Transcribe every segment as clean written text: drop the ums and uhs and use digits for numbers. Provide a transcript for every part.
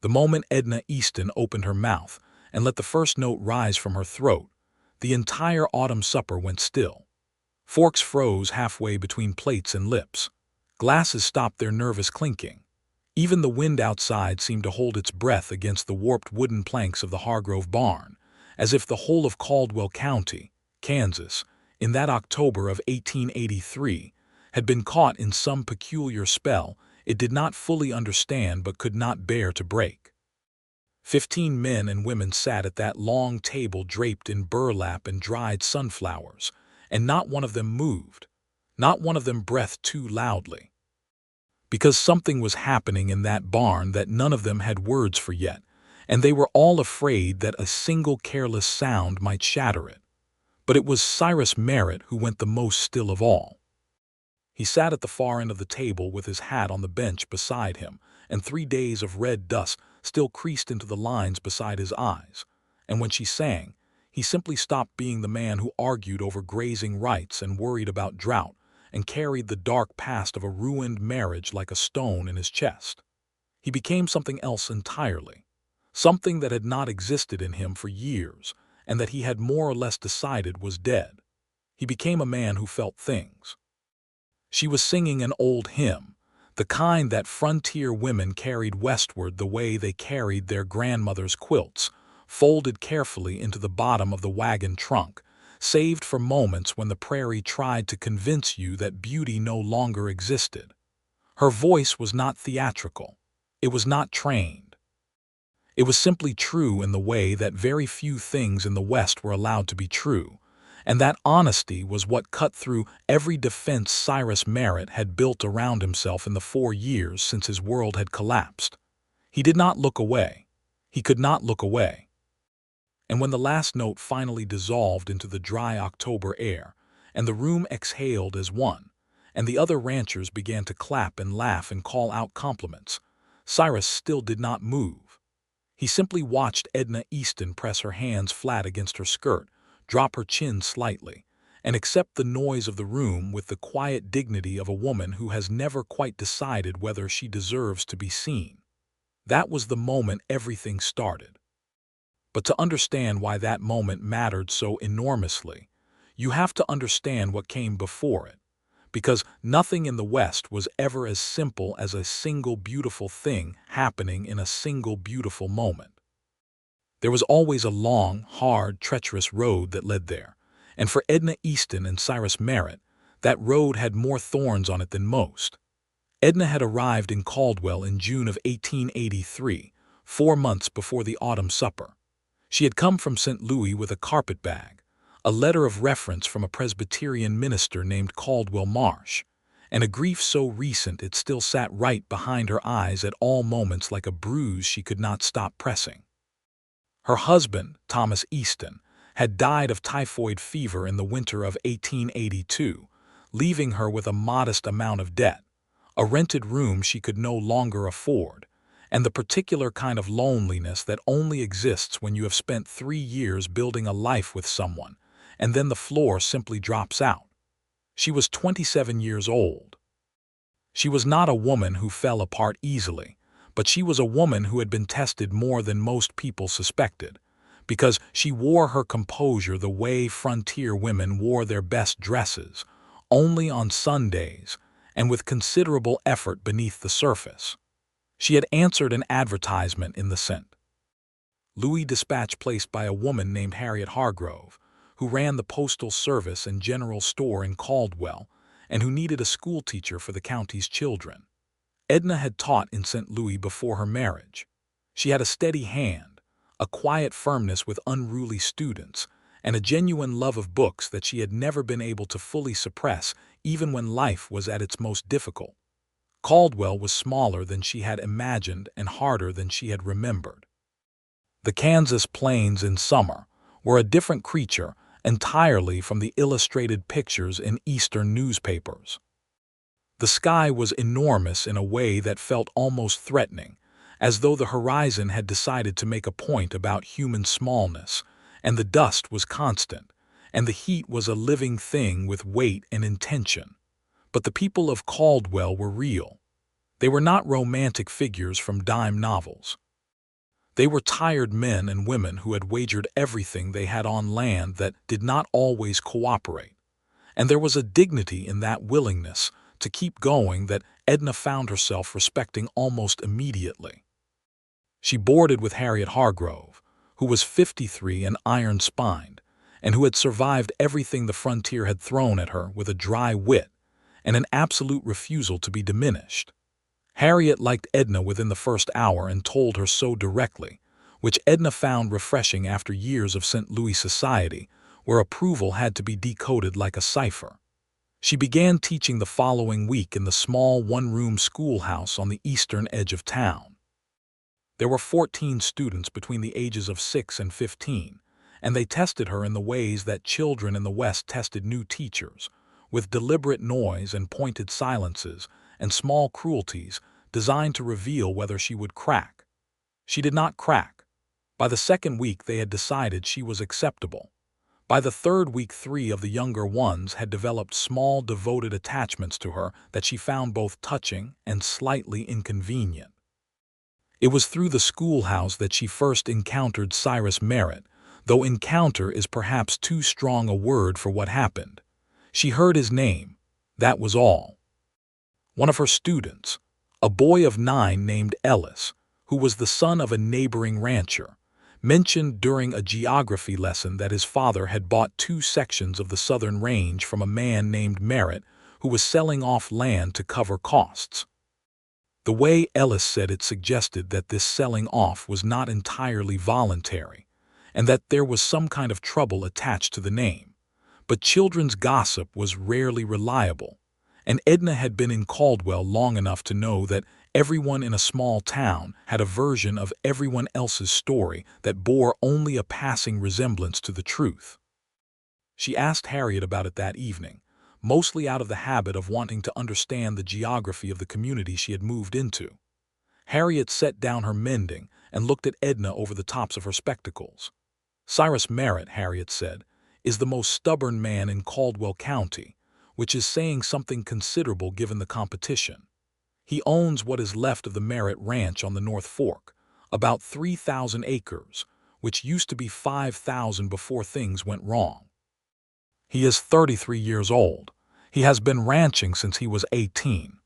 The moment Edna Easton opened her mouth and let the first note rise from her throat, the entire autumn supper went still. Forks froze halfway between plates and lips. Glasses stopped their nervous clinking. Even the wind outside seemed to hold its breath against the warped wooden planks of the Hargrove barn, as if the whole of Caldwell County, Kansas, in that October of 1883, had been caught in some peculiar spell it did not fully understand but could not bear to break. 15 men and women sat at that long table draped in burlap and dried sunflowers, and not one of them moved, not one of them breathed too loudly. Because something was happening in that barn that none of them had words for yet, and they were all afraid that a single careless sound might shatter it. But it was Cyrus Merritt who went the most still of all. He sat at the far end of the table with his hat on the bench beside him, and 3 days of red dust still creased into the lines beside his eyes. And when she sang, he simply stopped being the man who argued over grazing rights and worried about drought, and carried the dark past of a ruined marriage like a stone in his chest. He became something else entirely, something that had not existed in him for years, and that he had more or less decided was dead. He became a man who felt things. She was singing an old hymn, the kind that frontier women carried westward the way they carried their grandmother's quilts, folded carefully into the bottom of the wagon trunk, saved for moments when the prairie tried to convince you that beauty no longer existed. Her voice was not theatrical. It was not trained. It was simply true in the way that very few things in the West were allowed to be true, and that honesty was what cut through every defense Cyrus Merritt had built around himself in the 4 years since his world had collapsed. He did not look away. He could not look away. And when the last note finally dissolved into the dry October air, and the room exhaled as one, and the other ranchers began to clap and laugh and call out compliments, Cyrus still did not move. He simply watched Edna Easton press her hands flat against her skirt, drop her chin slightly, and accept the noise of the room with the quiet dignity of a woman who has never quite decided whether she deserves to be seen. That was the moment everything started. But to understand why that moment mattered so enormously, you have to understand what came before it, because nothing in the West was ever as simple as a single beautiful thing happening in a single beautiful moment. There was always a long, hard, treacherous road that led there, and for Edna Easton and Cyrus Merritt, that road had more thorns on it than most. Edna had arrived in Caldwell in June of 1883, 4 months before the autumn supper. She had come from St. Louis with a carpetbag, a letter of reference from a Presbyterian minister named Caldwell Marsh, and a grief so recent it still sat right behind her eyes at all moments like a bruise she could not stop pressing. Her husband, Thomas Easton, had died of typhoid fever in the winter of 1882, leaving her with a modest amount of debt, a rented room she could no longer afford, and the particular kind of loneliness that only exists when you have spent 3 years building a life with someone, and then the floor simply drops out. She was 27 years old. She was not a woman who fell apart easily, but she was a woman who had been tested more than most people suspected, because she wore her composure the way frontier women wore their best dresses, only on Sundays, and with considerable effort beneath the surface. She had answered an advertisement in the St. Louis Dispatch placed by a woman named Harriet Hargrove, who ran the postal service and general store in Caldwell, and who needed a schoolteacher for the county's children. Edna had taught in St. Louis before her marriage. She had a steady hand, a quiet firmness with unruly students, and a genuine love of books that she had never been able to fully suppress even when life was at its most difficult. Caldwell was smaller than she had imagined and harder than she had remembered. The Kansas plains in summer were a different creature entirely from the illustrated pictures in Eastern newspapers. The sky was enormous in a way that felt almost threatening, as though the horizon had decided to make a point about human smallness, and the dust was constant, and the heat was a living thing with weight and intention. But the people of Caldwell were real. They were not romantic figures from dime novels. They were tired men and women who had wagered everything they had on land that did not always cooperate, and there was a dignity in that willingness to keep going that Edna found herself respecting almost immediately. She boarded with Harriet Hargrove, who was 53 and iron-spined, and who had survived everything the frontier had thrown at her with a dry wit and an absolute refusal to be diminished. Harriet liked Edna within the first hour and told her so directly, which Edna found refreshing after years of St. Louis society, where approval had to be decoded like a cipher. She began teaching the following week in the small one-room schoolhouse on the eastern edge of town. There were 14 students between the ages of 6 and 15, and they tested her in the ways that children in the West tested new teachers, with deliberate noise and pointed silences and small cruelties designed to reveal whether she would crack. She did not crack. By the second week they had decided she was acceptable. By the third week 3 of the younger ones had developed small devoted attachments to her that she found both touching and slightly inconvenient. It was through the schoolhouse that she first encountered Cyrus Merritt, though encounter is perhaps too strong a word for what happened. She heard his name, that was all. One of her students, a boy of 9 named Ellis, who was the son of a neighboring rancher, mentioned during a geography lesson that his father had bought 2 sections of the southern range from a man named Merritt who was selling off land to cover costs. The way Ellis said it suggested that this selling off was not entirely voluntary, and that there was some kind of trouble attached to the name. But children's gossip was rarely reliable, and Edna had been in Caldwell long enough to know that everyone in a small town had a version of everyone else's story that bore only a passing resemblance to the truth. She asked Harriet about it that evening, mostly out of the habit of wanting to understand the geography of the community she had moved into. Harriet set down her mending and looked at Edna over the tops of her spectacles. "Cyrus Merritt," Harriet said, "is the most stubborn man in Caldwell County, which is saying something considerable given the competition. He owns what is left of the Merritt Ranch on the North Fork, about 3,000 acres, which used to be 5,000 before things went wrong. He is 33 years old. He has been ranching since he was 18.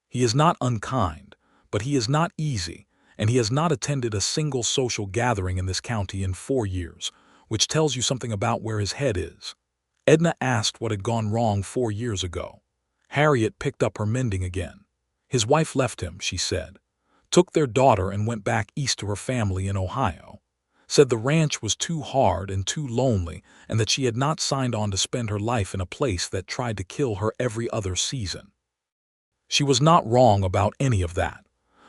He is not unkind, but he is not easy, and he has not attended a single social gathering in this county in 4 years, which tells you something about where his head is." Edna asked what had gone wrong 4 years ago. Harriet picked up her mending again. "His wife left him," she said. "Took their daughter and went back east to her family in Ohio. Said the ranch was too hard and too lonely and that she had not signed on to spend her life in a place that tried to kill her every other season. She was not wrong about any of that,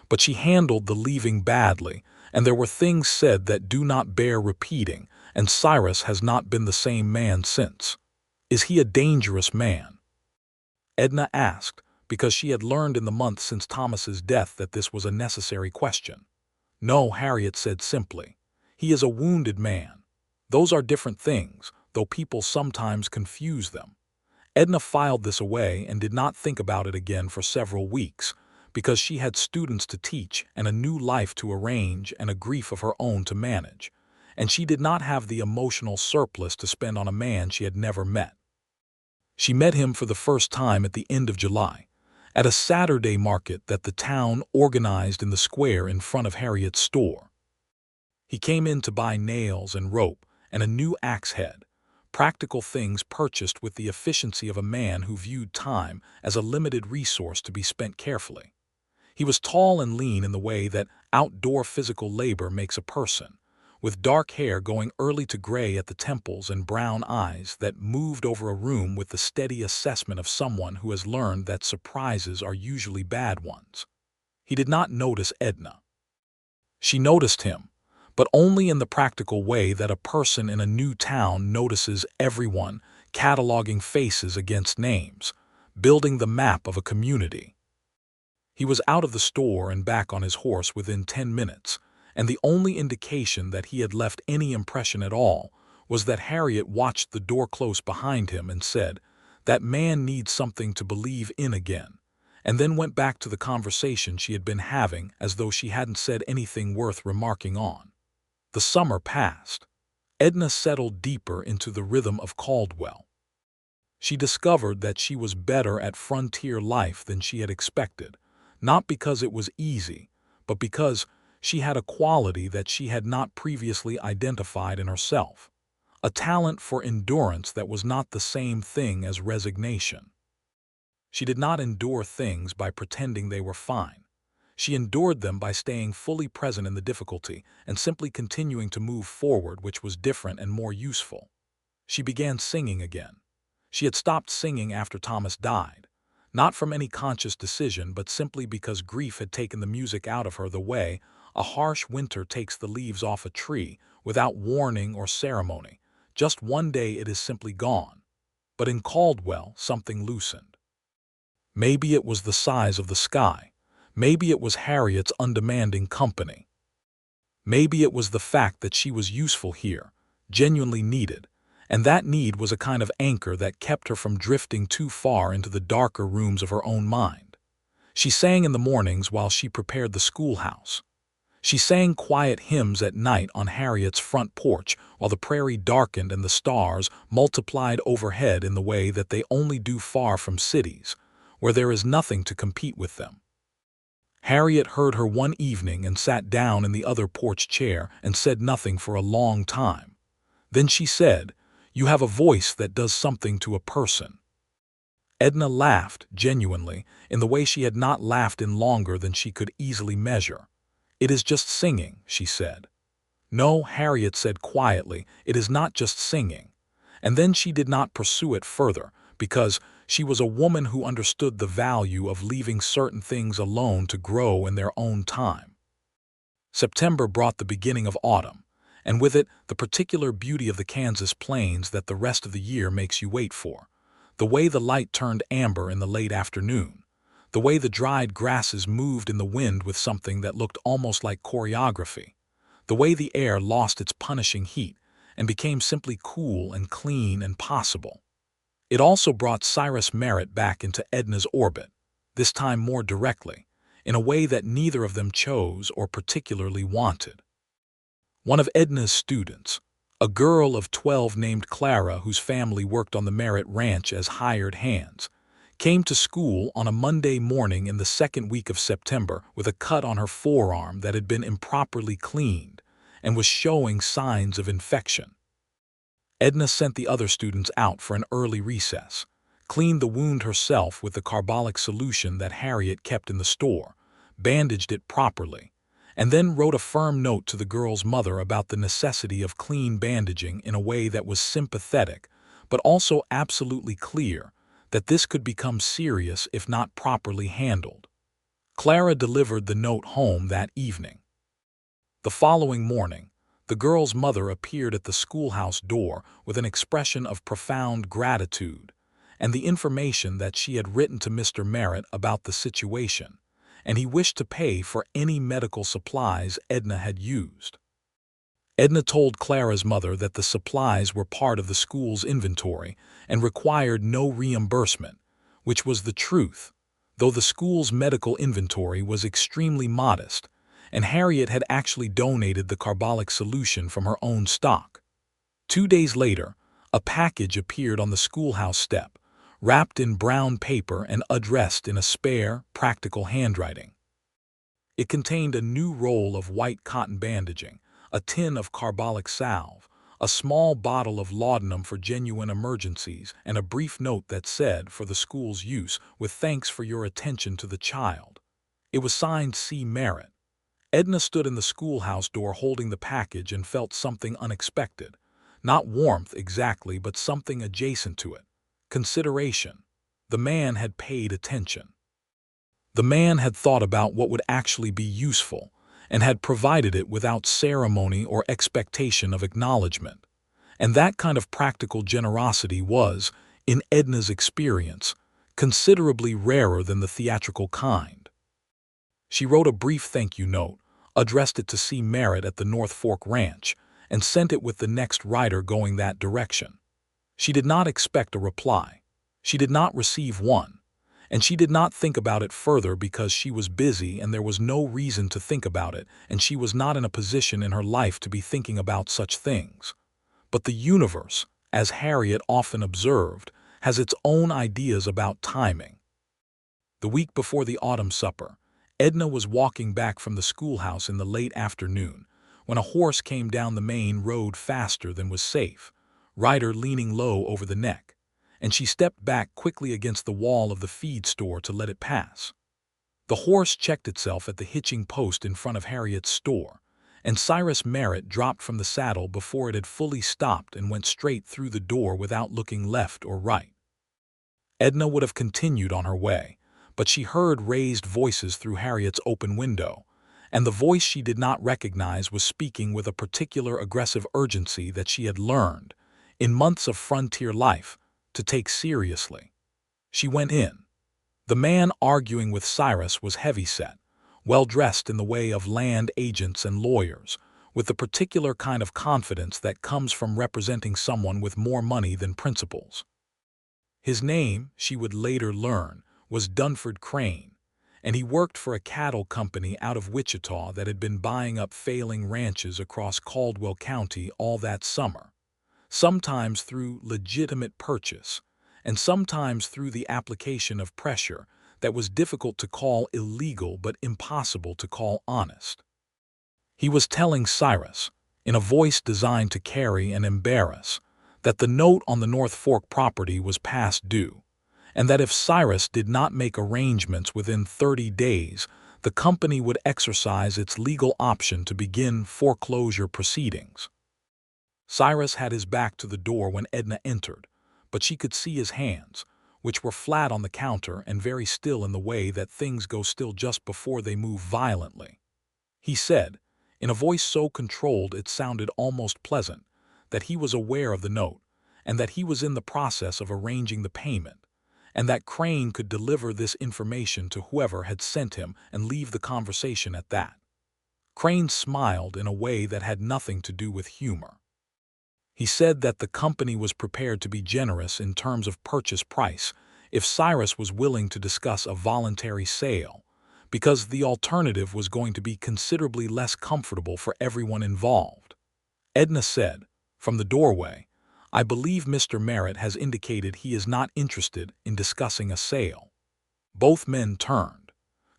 but she handled the leaving badly, and there were things said that do not bear repeating, and Cyrus has not been the same man since. Is he a dangerous man?" Edna asked, because she had learned in the months since Thomas's death that this was a necessary question. "No," Harriet said simply. "He is a wounded man. Those are different things, though people sometimes confuse them." Edna filed this away and did not think about it again for several weeks, because she had students to teach and a new life to arrange and a grief of her own to manage, and she did not have the emotional surplus to spend on a man she had never met. She met him for the first time at the end of July, at a Saturday market that the town organized in the square in front of Harriet's store. He came in to buy nails and rope and a new axe head, practical things purchased with the efficiency of a man who viewed time as a limited resource to be spent carefully. He was tall and lean in the way that outdoor physical labor makes a person, with dark hair going early to gray at the temples and brown eyes that moved over a room with the steady assessment of someone who has learned that surprises are usually bad ones. He did not notice Edna. She noticed him, but only in the practical way that a person in a new town notices everyone, cataloging faces against names, building the map of a community. He was out of the store and back on his horse within 10 minutes, and the only indication that he had left any impression at all was that Harriet watched the door close behind him and said, "That man needs something to believe in again," and then went back to the conversation she had been having as though she hadn't said anything worth remarking on. The summer passed. Edna settled deeper into the rhythm of Caldwell. She discovered that she was better at frontier life than she had expected, not because it was easy, but because she had a quality that she had not previously identified in herself, a talent for endurance that was not the same thing as resignation. She did not endure things by pretending they were fine. She endured them by staying fully present in the difficulty and simply continuing to move forward, which was different and more useful. She began singing again. She had stopped singing after Thomas died, not from any conscious decision, but simply because grief had taken the music out of her the way a harsh winter takes the leaves off a tree without warning or ceremony. Just one day it is simply gone. But in Caldwell, something loosened. Maybe it was the size of the sky. Maybe it was Harriet's undemanding company. Maybe it was the fact that she was useful here, genuinely needed, and that need was a kind of anchor that kept her from drifting too far into the darker rooms of her own mind. She sang in the mornings while she prepared the schoolhouse. She sang quiet hymns at night on Harriet's front porch while the prairie darkened and the stars multiplied overhead in the way that they only do far from cities, where there is nothing to compete with them. Harriet heard her one evening and sat down in the other porch chair and said nothing for a long time. Then she said, "You have a voice that does something to a person." Edna laughed, genuinely, in the way she had not laughed in longer than she could easily measure. "It is just singing," she said. "No," Harriet said quietly, "it is not just singing." And then she did not pursue it further, because she was a woman who understood the value of leaving certain things alone to grow in their own time. September brought the beginning of autumn, and with it the particular beauty of the Kansas plains that the rest of the year makes you wait for. The way the light turned amber in the late afternoon, the way the dried grasses moved in the wind with something that looked almost like choreography, the way the air lost its punishing heat and became simply cool and clean and possible. It also brought Cyrus Merritt back into Edna's orbit, this time more directly, in a way that neither of them chose or particularly wanted. One of Edna's students, a girl of 12 named Clara whose family worked on the Merritt ranch as hired hands, came to school on a Monday morning in the second week of September with a cut on her forearm that had been improperly cleaned and was showing signs of infection. Edna sent the other students out for an early recess, cleaned the wound herself with the carbolic solution that Harriet kept in the store, bandaged it properly, and then wrote a firm note to the girl's mother about the necessity of clean bandaging in a way that was sympathetic, but also absolutely clear that this could become serious if not properly handled. Clara delivered the note home that evening. The following morning, the girl's mother appeared at the schoolhouse door with an expression of profound gratitude and the information that she had written to Mr. Merritt about the situation, and he wished to pay for any medical supplies Edna had used. Edna told Clara's mother that the supplies were part of the school's inventory and required no reimbursement, which was the truth, though the school's medical inventory was extremely modest, and Harriet had actually donated the carbolic solution from her own stock. 2 days later, a package appeared on the schoolhouse step, wrapped in brown paper and addressed in a spare, practical handwriting. It contained a new roll of white cotton bandaging, a tin of carbolic salve, a small bottle of laudanum for genuine emergencies, and a brief note that said, "For the school's use, with thanks for your attention to the child." It was signed C. Merritt. Edna stood in the schoolhouse door holding the package and felt something unexpected. Not warmth exactly, but something adjacent to it. Consideration. The man had paid attention. The man had thought about what would actually be useful, and had provided it without ceremony or expectation of acknowledgement. And that kind of practical generosity was, in Edna's experience, considerably rarer than the theatrical kind. She wrote a brief thank you note, addressed it to C. Merritt at the North Fork Ranch, and sent it with the next rider going that direction. She did not expect a reply. She did not receive one, And she did not think about it further because she was busy and there was no reason to think about it, and she was not in a position in her life to be thinking about such things. But the universe, as Harriet often observed, has its own ideas about timing. The week before the autumn supper, Edna was walking back from the schoolhouse in the late afternoon when a horse came down the main road faster than was safe, rider leaning low over the neck, and she stepped back quickly against the wall of the feed store to let it pass. The horse checked itself at the hitching post in front of Harriet's store, and Cyrus Merritt dropped from the saddle before it had fully stopped and went straight through the door without looking left or right. Edna would have continued on her way, but she heard raised voices through Harriet's open window, and the voice she did not recognize was speaking with a particular aggressive urgency that she had learned, in months of frontier life, to take seriously. She went in. The man arguing with Cyrus was heavy-set, well-dressed in the way of land agents and lawyers, with the particular kind of confidence that comes from representing someone with more money than principles. His name, she would later learn, was Dunford Crane, and he worked for a cattle company out of Wichita that had been buying up failing ranches across Caldwell County all that summer, sometimes through legitimate purchase, and sometimes through the application of pressure that was difficult to call illegal but impossible to call honest. He was telling Cyrus, in a voice designed to carry and embarrass, that the note on the North Fork property was past due, and that if Cyrus did not make arrangements within 30 days, the company would exercise its legal option to begin foreclosure proceedings. Cyrus had his back to the door when Edna entered, but she could see his hands, which were flat on the counter and very still in the way that things go still just before they move violently. He said, in a voice so controlled it sounded almost pleasant, that he was aware of the note, and that he was in the process of arranging the payment, and that Crane could deliver this information to whoever had sent him and leave the conversation at that. Crane smiled in a way that had nothing to do with humor. He said that the company was prepared to be generous in terms of purchase price if Cyrus was willing to discuss a voluntary sale, because the alternative was going to be considerably less comfortable for everyone involved. Edna said, from the doorway, "I believe Mr. Merritt has indicated he is not interested in discussing a sale." Both men turned.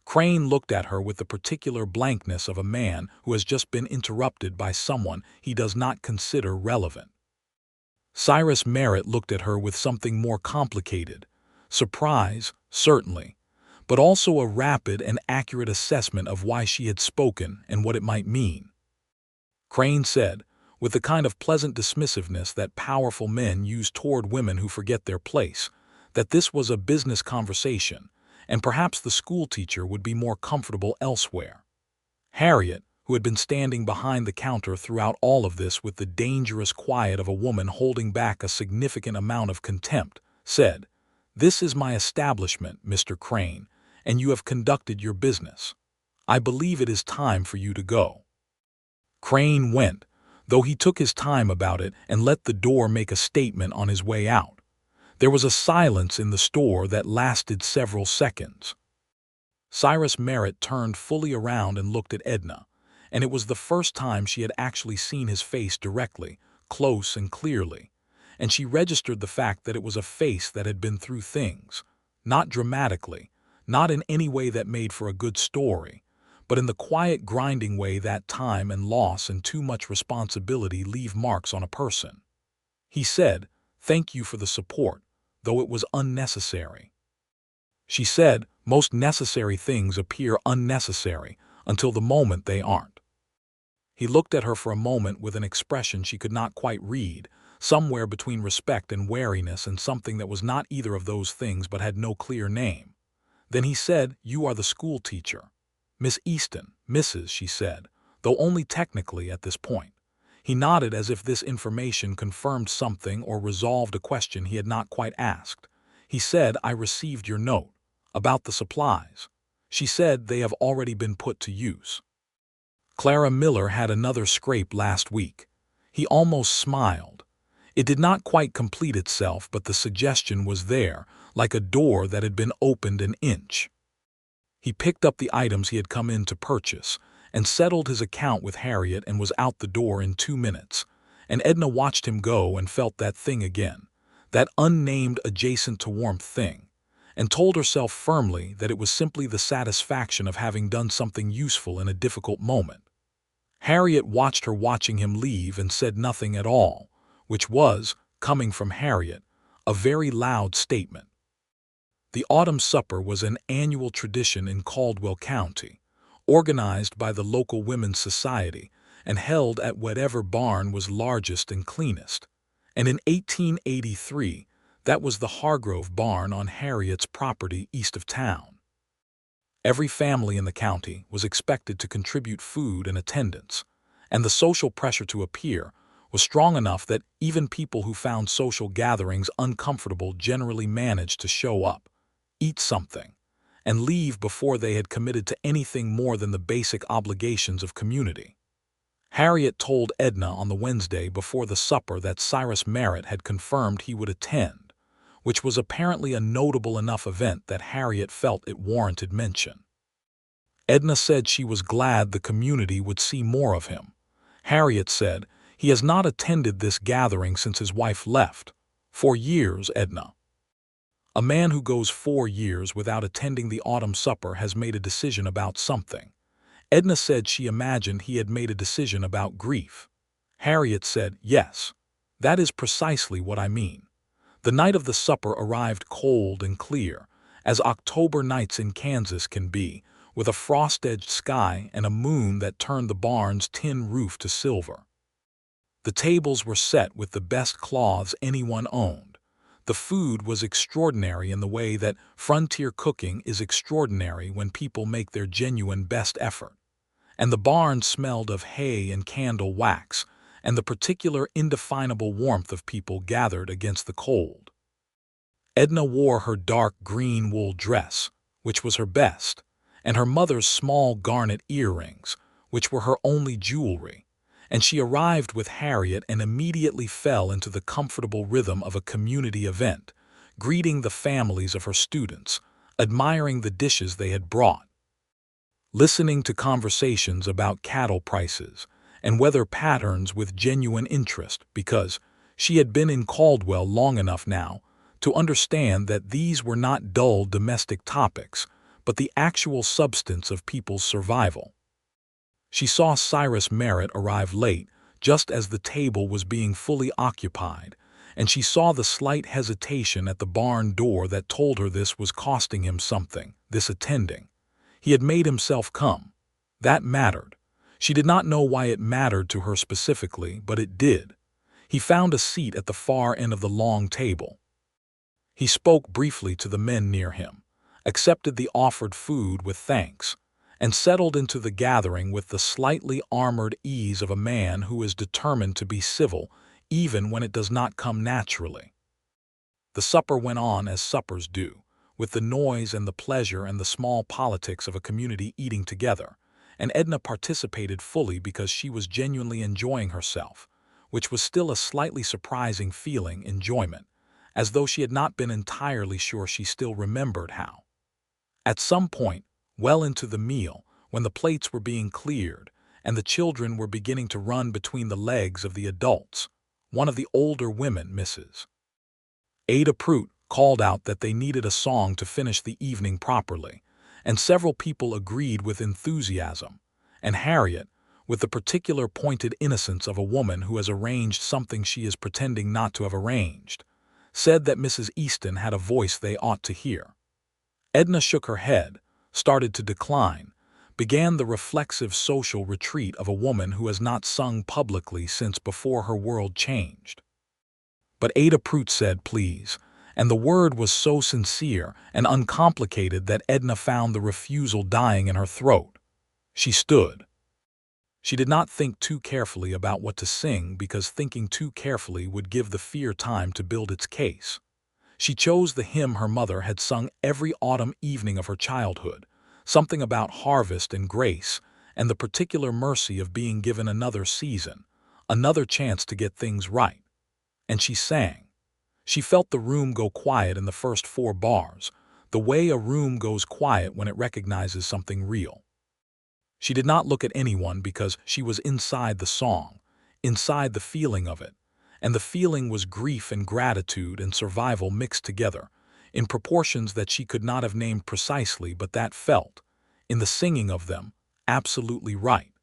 Crane looked at her with the particular blankness of a man who has just been interrupted by someone he does not consider relevant. Cyrus Merritt looked at her with something more complicated, surprise, certainly, but also a rapid and accurate assessment of why she had spoken and what it might mean. Crane said, with the kind of pleasant dismissiveness that powerful men use toward women who forget their place, that this was a business conversation, and perhaps the schoolteacher would be more comfortable elsewhere. Harriet, who had been standing behind the counter throughout all of this with the dangerous quiet of a woman holding back a significant amount of contempt, said, "This is my establishment, Mr. Crane, and you have conducted your business. I believe it is time for you to go." Crane went, though he took his time about it and let the door make a statement on his way out. There was a silence in the store that lasted several seconds. Cyrus Merritt turned fully around and looked at Edna, and it was the first time she had actually seen his face directly, close and clearly, and she registered the fact that it was a face that had been through things, not dramatically, not in any way that made for a good story, but in the quiet grinding way that time and loss and too much responsibility leave marks on a person. He said, "Thank you for the support, though it was unnecessary." She said, "Most necessary things appear unnecessary until the moment they aren't." He looked at her for a moment with an expression she could not quite read, somewhere between respect and wariness and something that was not either of those things but had no clear name. Then he said, "You are the schoolteacher." "Miss Easton, Mrs.," she said, though only technically at this point. He nodded as if this information confirmed something or resolved a question he had not quite asked. He said, "I received your note. About the supplies." She said, "They have already been put to use." Clara Miller had another scrape last week. He almost smiled. It did not quite complete itself, but the suggestion was there, like a door that had been opened an inch. He picked up the items he had come in to purchase and settled his account with Harriet and was out the door in 2 minutes. And Edna watched him go and felt that thing again, that unnamed adjacent to warmth thing, and told herself firmly that it was simply the satisfaction of having done something useful in a difficult moment. Harriet watched her watching him leave and said nothing at all, which was, coming from Harriet, a very loud statement. The autumn supper was an annual tradition in Caldwell County, organized by the local women's society and held at whatever barn was largest and cleanest. And in 1883, that was the Hargrove barn on Harriet's property east of town. Every family in the county was expected to contribute food and attendance, and the social pressure to appear was strong enough that even people who found social gatherings uncomfortable generally managed to show up, eat something, and leave before they had committed to anything more than the basic obligations of community. Harriet told Edna on the Wednesday before the supper that Cyrus Merritt had confirmed he would attend, which was apparently a notable enough event that Harriet felt it warranted mention. Edna said she was glad the community would see more of him. Harriet said, "He has not attended this gathering since his wife left. 4 years, Edna." A man who goes 4 years without attending the autumn supper has made a decision about something. Edna said she imagined he had made a decision about grief. Harriet said, "Yes, that is precisely what I mean." The night of the supper arrived cold and clear, as October nights in Kansas can be, with a frost-edged sky and a moon that turned the barn's tin roof to silver. The tables were set with the best cloths anyone owned. The food was extraordinary in the way that frontier cooking is extraordinary when people make their genuine best effort. And the barn smelled of hay and candle wax, and the particular indefinable warmth of people gathered against the cold. Edna wore her dark green wool dress, which was her best, and her mother's small garnet earrings, which were her only jewelry, and she arrived with Harriet and immediately fell into the comfortable rhythm of a community event, greeting the families of her students, admiring the dishes they had brought, listening to conversations about cattle prices and weather patterns with genuine interest, because she had been in Caldwell long enough now to understand that these were not dull domestic topics, but the actual substance of people's survival. She saw Cyrus Merritt arrive late, just as the table was being fully occupied, and she saw the slight hesitation at the barn door that told her this was costing him something, this attending. He had made himself come. That mattered. She did not know why it mattered to her specifically, but it did. He found a seat at the far end of the long table. He spoke briefly to the men near him, accepted the offered food with thanks, and settled into the gathering with the slightly armored ease of a man who is determined to be civil even when it does not come naturally. The supper went on as suppers do, with the noise and the pleasure and the small politics of a community eating together, and Edna participated fully because she was genuinely enjoying herself, which was still a slightly surprising feeling, enjoyment, as though she had not been entirely sure she still remembered how. At some point, well into the meal, when the plates were being cleared and the children were beginning to run between the legs of the adults, one of the older women, Mrs. Ada Pruitt, called out that they needed a song to finish the evening properly, and several people agreed with enthusiasm, and Harriet, with the particular pointed innocence of a woman who has arranged something she is pretending not to have arranged, said that Mrs. Easton had a voice they ought to hear. Edna shook her head, started to decline, began the reflexive social retreat of a woman who has not sung publicly since before her world changed. But Ada Pruitt said, "Please," and the word was so sincere and uncomplicated that Edna found the refusal dying in her throat. She stood. She did not think too carefully about what to sing because thinking too carefully would give the fear time to build its case. She chose the hymn her mother had sung every autumn evening of her childhood, something about harvest and grace and the particular mercy of being given another season, another chance to get things right. And she sang. She felt the room go quiet in the first 4 bars, the way a room goes quiet when it recognizes something real. She did not look at anyone because she was inside the song, inside the feeling of it, and the feeling was grief and gratitude and survival mixed together, in proportions that she could not have named precisely, but that felt, in the singing of them, absolutely right.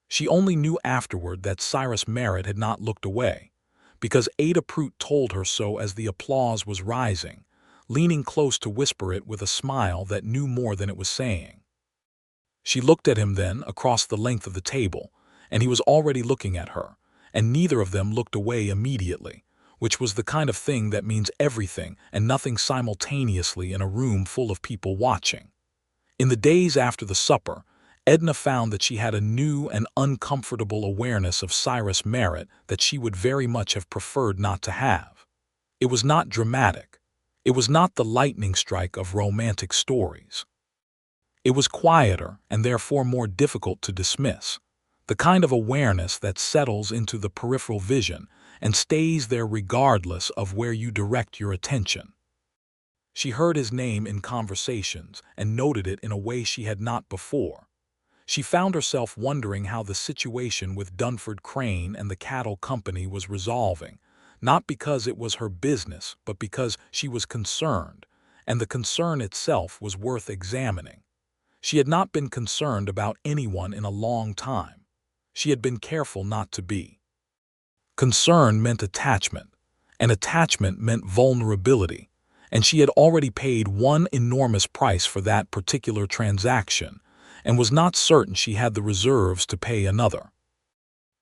She only knew afterward that Cyrus Merritt had not looked away, because Ada Prout told her so as the applause was rising, leaning close to whisper it with a smile that knew more than it was saying. She looked at him then across the length of the table, and he was already looking at her, and neither of them looked away immediately, which was the kind of thing that means everything and nothing simultaneously in a room full of people watching. In the days after the supper, Edna found that she had a new and uncomfortable awareness of Cyrus Merritt that she would very much have preferred not to have. It was not dramatic. It was not the lightning strike of romantic stories. It was quieter and therefore more difficult to dismiss, the kind of awareness that settles into the peripheral vision and stays there regardless of where you direct your attention. She heard his name in conversations and noted it in a way she had not before. She found herself wondering how the situation with Dunford Crane and the cattle company was resolving, not because it was her business, but because she was concerned, and the concern itself was worth examining. She had not been concerned about anyone in a long time. She had been careful not to be. Concern meant attachment, and attachment meant vulnerability, and she had already paid one enormous price for that particular transaction, and was not certain she had the reserves to pay another.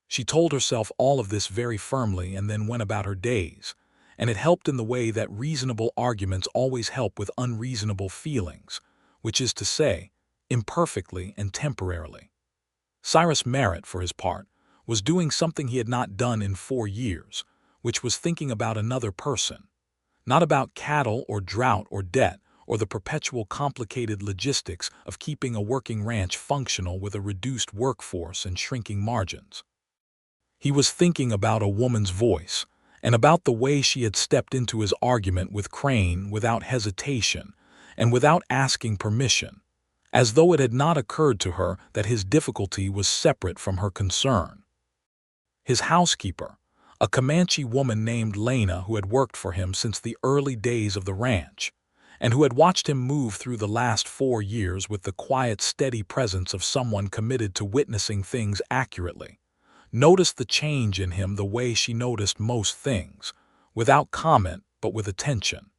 She told herself all of this very firmly and then went about her days, and it helped in the way that reasonable arguments always help with unreasonable feelings, which is to say, imperfectly and temporarily. Cyrus Merritt, for his part, was doing something he had not done in 4 years, which was thinking about another person, not about cattle or drought or debt, or the perpetual complicated logistics of keeping a working ranch functional with a reduced workforce and shrinking margins. He was thinking about a woman's voice, and about the way she had stepped into his argument with Crane without hesitation and without asking permission, as though it had not occurred to her that his difficulty was separate from her concern. His housekeeper, a Comanche woman named Lena who had worked for him since the early days of the ranch, and who had watched him move through the last 4 years with the quiet, steady presence of someone committed to witnessing things accurately, noticed the change in him the way she noticed most things, without comment but with attention.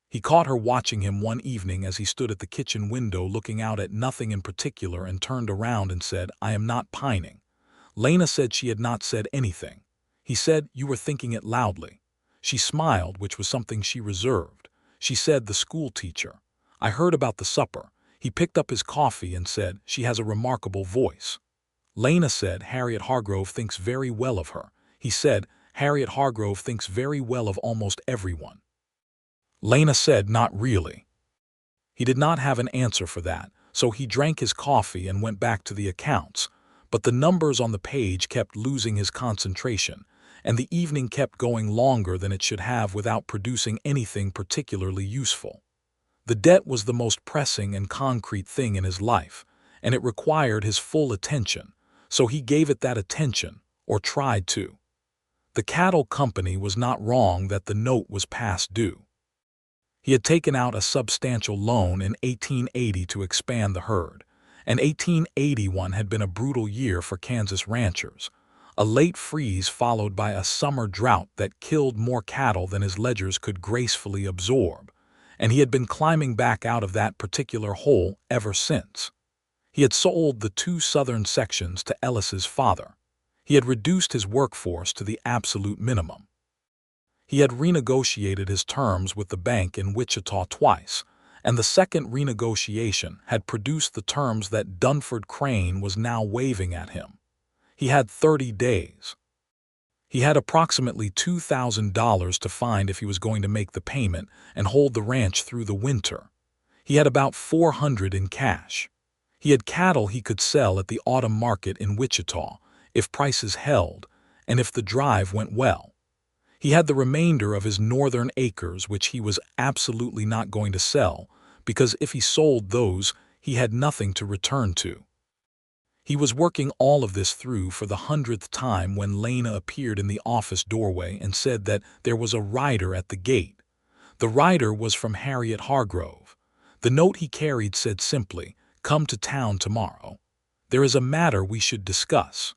He caught her watching him one evening as he stood at the kitchen window looking out at nothing in particular and turned around and said, "I am not pining." Lena said she had not said anything. He said, "You were thinking it loudly." She smiled, which was something she reserved. She said, "The schoolteacher. I heard about the supper." He picked up his coffee and said, "She has a remarkable voice." Lena said, "Harriet Hargrove thinks very well of her." He said, "Harriet Hargrove thinks very well of almost everyone." Lena said, "Not really." He did not have an answer for that, so he drank his coffee and went back to the accounts, but the numbers on the page kept losing his concentration, and the evening kept going longer than it should have without producing anything particularly useful. The debt was the most pressing and concrete thing in his life, and it required his full attention, so he gave it that attention, or tried to. The cattle company was not wrong that the note was past due. He had taken out a substantial loan in 1880 to expand the herd, and 1881 had been a brutal year for Kansas ranchers, a late freeze followed by a summer drought that killed more cattle than his ledgers could gracefully absorb, and he had been climbing back out of that particular hole ever since. He had sold the 2 southern sections to Ellis's father. He had reduced his workforce to the absolute minimum. He had renegotiated his terms with the bank in Wichita twice, and the second renegotiation had produced the terms that Dunford Crane was now waving at him. He had 30 days. He had approximately $2,000 to find if he was going to make the payment and hold the ranch through the winter. He had about $400 in cash. He had cattle he could sell at the autumn market in Wichita, if prices held, and if the drive went well. He had the remainder of his northern acres which he was absolutely not going to sell, because if he sold those, he had nothing to return to. He was working all of this through for the 100th time when Lena appeared in the office doorway and said that there was a rider at the gate. The rider was from Harriet Hargrove. The note he carried said simply, "Come to town tomorrow. There is a matter we should discuss."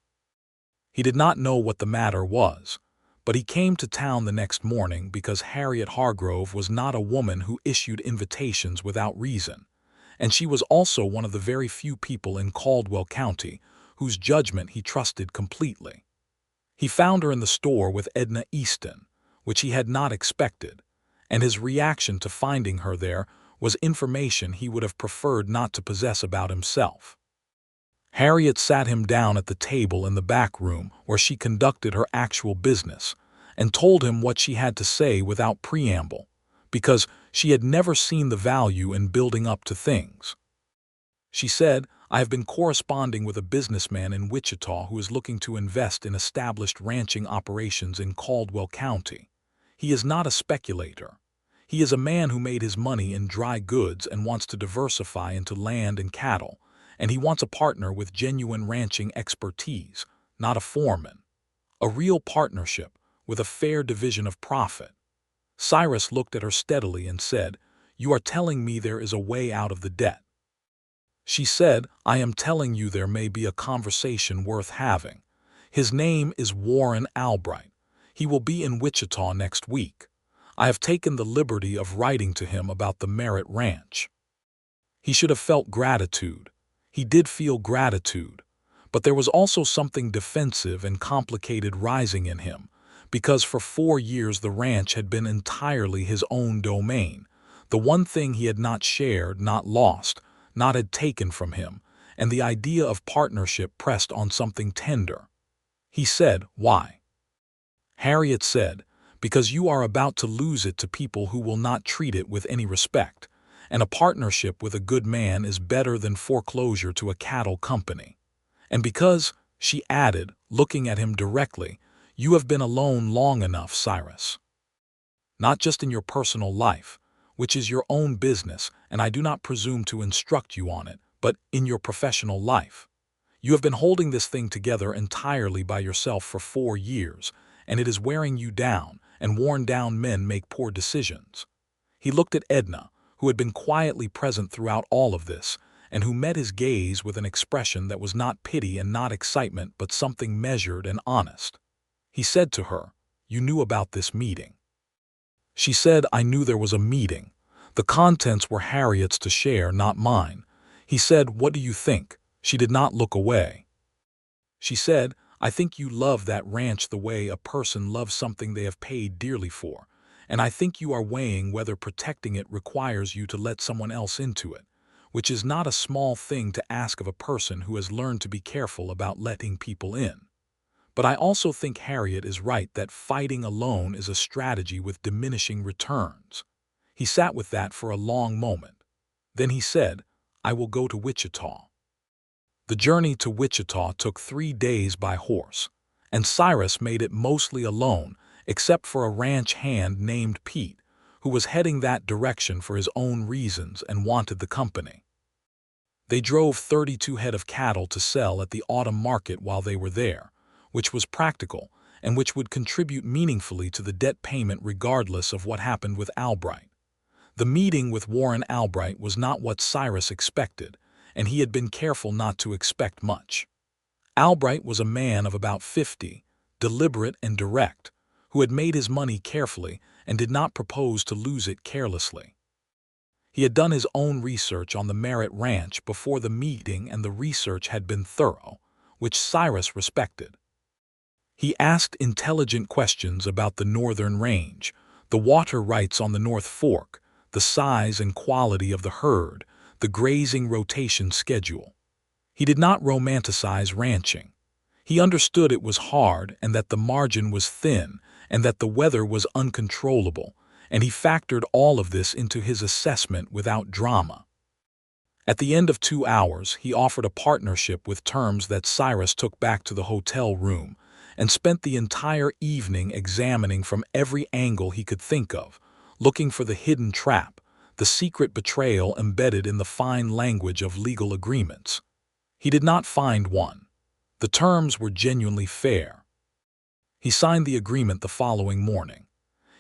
He did not know what the matter was, but he came to town the next morning because Harriet Hargrove was not a woman who issued invitations without reason, and she was also one of the very few people in Caldwell County whose judgment he trusted completely. He found her in the store with Edna Easton, which he had not expected, and his reaction to finding her there was information he would have preferred not to possess about himself. Harriet sat him down at the table in the back room where she conducted her actual business and told him what she had to say without preamble, because she had never seen the value in building up to things. She said, "I have been corresponding with a businessman in Wichita who is looking to invest in established ranching operations in Caldwell County. He is not a speculator. He is a man who made his money in dry goods and wants to diversify into land and cattle, and he wants a partner with genuine ranching expertise, not a foreman. A real partnership with a fair division of profit." Cyrus looked at her steadily and said, "You are telling me there is a way out of the debt." She said, "I am telling you there may be a conversation worth having. His name is Warren Albright. He will be in Wichita next week. I have taken the liberty of writing to him about the Merritt Ranch." He should have felt gratitude. He did feel gratitude, but there was also something defensive and complicated rising in him, because for 4 years the ranch had been entirely his own domain, the one thing he had not shared, not lost, not had taken from him, and the idea of partnership pressed on something tender. He said, "Why?" Harriet said, "Because you are about to lose it to people who will not treat it with any respect, and a partnership with a good man is better than foreclosure to a cattle company. And because," she added, looking at him directly, "you have been alone long enough, Cyrus. Not just in your personal life, which is your own business, and I do not presume to instruct you on it, but in your professional life. You have been holding this thing together entirely by yourself for 4 years, and it is wearing you down, and worn-down men make poor decisions." He looked at Edna, who had been quietly present throughout all of this, and who met his gaze with an expression that was not pity and not excitement but something measured and honest. He said to her, "You knew about this meeting." She said, "I knew there was a meeting. The contents were Harriet's to share, not mine." He said, "What do you think?" She did not look away. She said, "I think you love that ranch the way a person loves something they have paid dearly for, and I think you are weighing whether protecting it requires you to let someone else into it, which is not a small thing to ask of a person who has learned to be careful about letting people in. But I also think Harriet is right that fighting alone is a strategy with diminishing returns." He sat with that for a long moment. Then he said, "I will go to Wichita." The journey to Wichita took 3 days by horse, and Cyrus made it mostly alone, except for a ranch hand named Pete, who was heading that direction for his own reasons and wanted the company. They drove 32 head of cattle to sell at the autumn market while they were there, which was practical and which would contribute meaningfully to the debt payment regardless of what happened with Albright. The meeting with Warren Albright was not what Cyrus expected, and he had been careful not to expect much. Albright was a man of about 50, deliberate and direct, who had made his money carefully and did not propose to lose it carelessly. He had done his own research on the Merritt Ranch before the meeting, and the research had been thorough, which Cyrus respected. He asked intelligent questions about the northern range, the water rights on the North Fork, the size and quality of the herd, the grazing rotation schedule. He did not romanticize ranching. He understood it was hard and that the margin was thin and that the weather was uncontrollable, and he factored all of this into his assessment without drama. At the end of 2 hours, he offered a partnership with terms that Cyrus took back to the hotel room, and spent the entire evening examining from every angle he could think of, looking for the hidden trap, the secret betrayal embedded in the fine language of legal agreements. He did not find one. The terms were genuinely fair. He signed the agreement the following morning.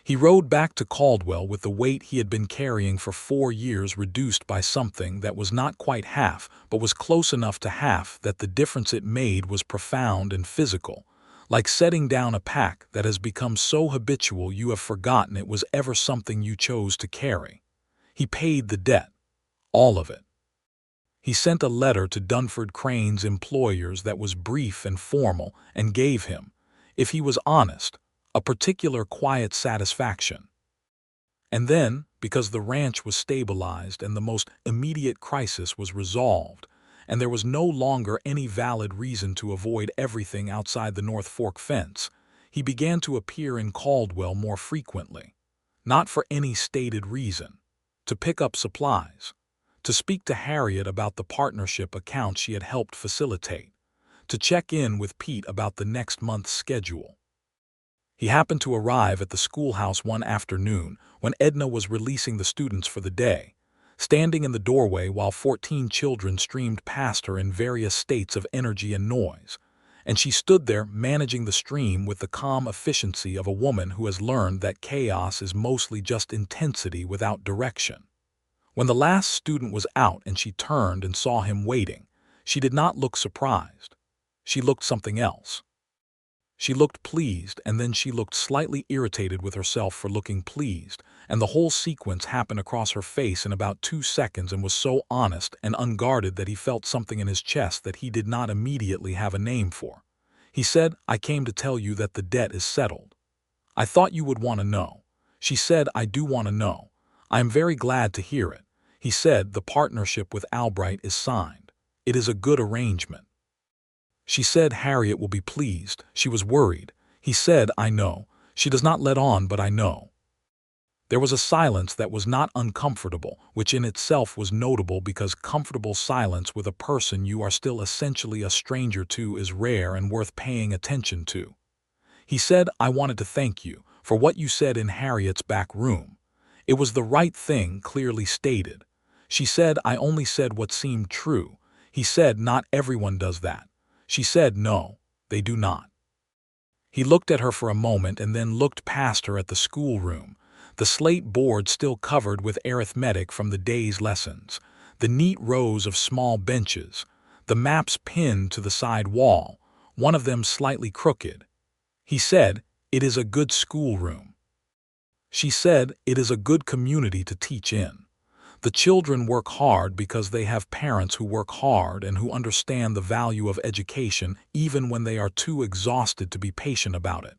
He rode back to Caldwell with the weight he had been carrying for 4 years reduced by something that was not quite half, but was close enough to half that the difference it made was profound and physical, like setting down a pack that has become so habitual you have forgotten it was ever something you chose to carry. He paid the debt, all of it. He sent a letter to Dunford Crane's employers that was brief and formal and gave him, if he was honest, a particular quiet satisfaction. And then, because the ranch was stabilized and the most immediate crisis was resolved, and there was no longer any valid reason to avoid everything outside the North Fork fence, he began to appear in Caldwell more frequently. Not for any stated reason. To pick up supplies. To speak to Harriet about the partnership account she had helped facilitate. To check in with Pete about the next month's schedule. He happened to arrive at the schoolhouse one afternoon when Edna was releasing the students for the day, standing in the doorway while 14 children streamed past her in various states of energy and noise, and she stood there managing the stream with the calm efficiency of a woman who has learned that chaos is mostly just intensity without direction. When the last student was out and she turned and saw him waiting, she did not look surprised. She looked something else. She looked pleased, and then she looked slightly irritated with herself for looking pleased, and the whole sequence happened across her face in about 2 seconds and was so honest and unguarded that he felt something in his chest that he did not immediately have a name for. He said, "I came to tell you that the debt is settled." "I thought you would want to know." She said, "I do want to know. I am very glad to hear it." He said, "The partnership with Albright is signed. It is a good arrangement." She said, "Harriet will be pleased." She was worried. He said, "I know. She does not let on, but I know." There was a silence that was not uncomfortable, which in itself was notable because comfortable silence with a person you are still essentially a stranger to is rare and worth paying attention to. He said, "I wanted to thank you for what you said in Harriet's back room. It was the right thing, clearly stated." She said, "I only said what seemed true." He said, "Not everyone does that." She said, "No, they do not." He looked at her for a moment and then looked past her at the schoolroom, the slate board still covered with arithmetic from the day's lessons, the neat rows of small benches, the maps pinned to the side wall, one of them slightly crooked. He said, "It is a good schoolroom." She said, "It is a good community to teach in. The children work hard because they have parents who work hard and who understand the value of education even when they are too exhausted to be patient about it."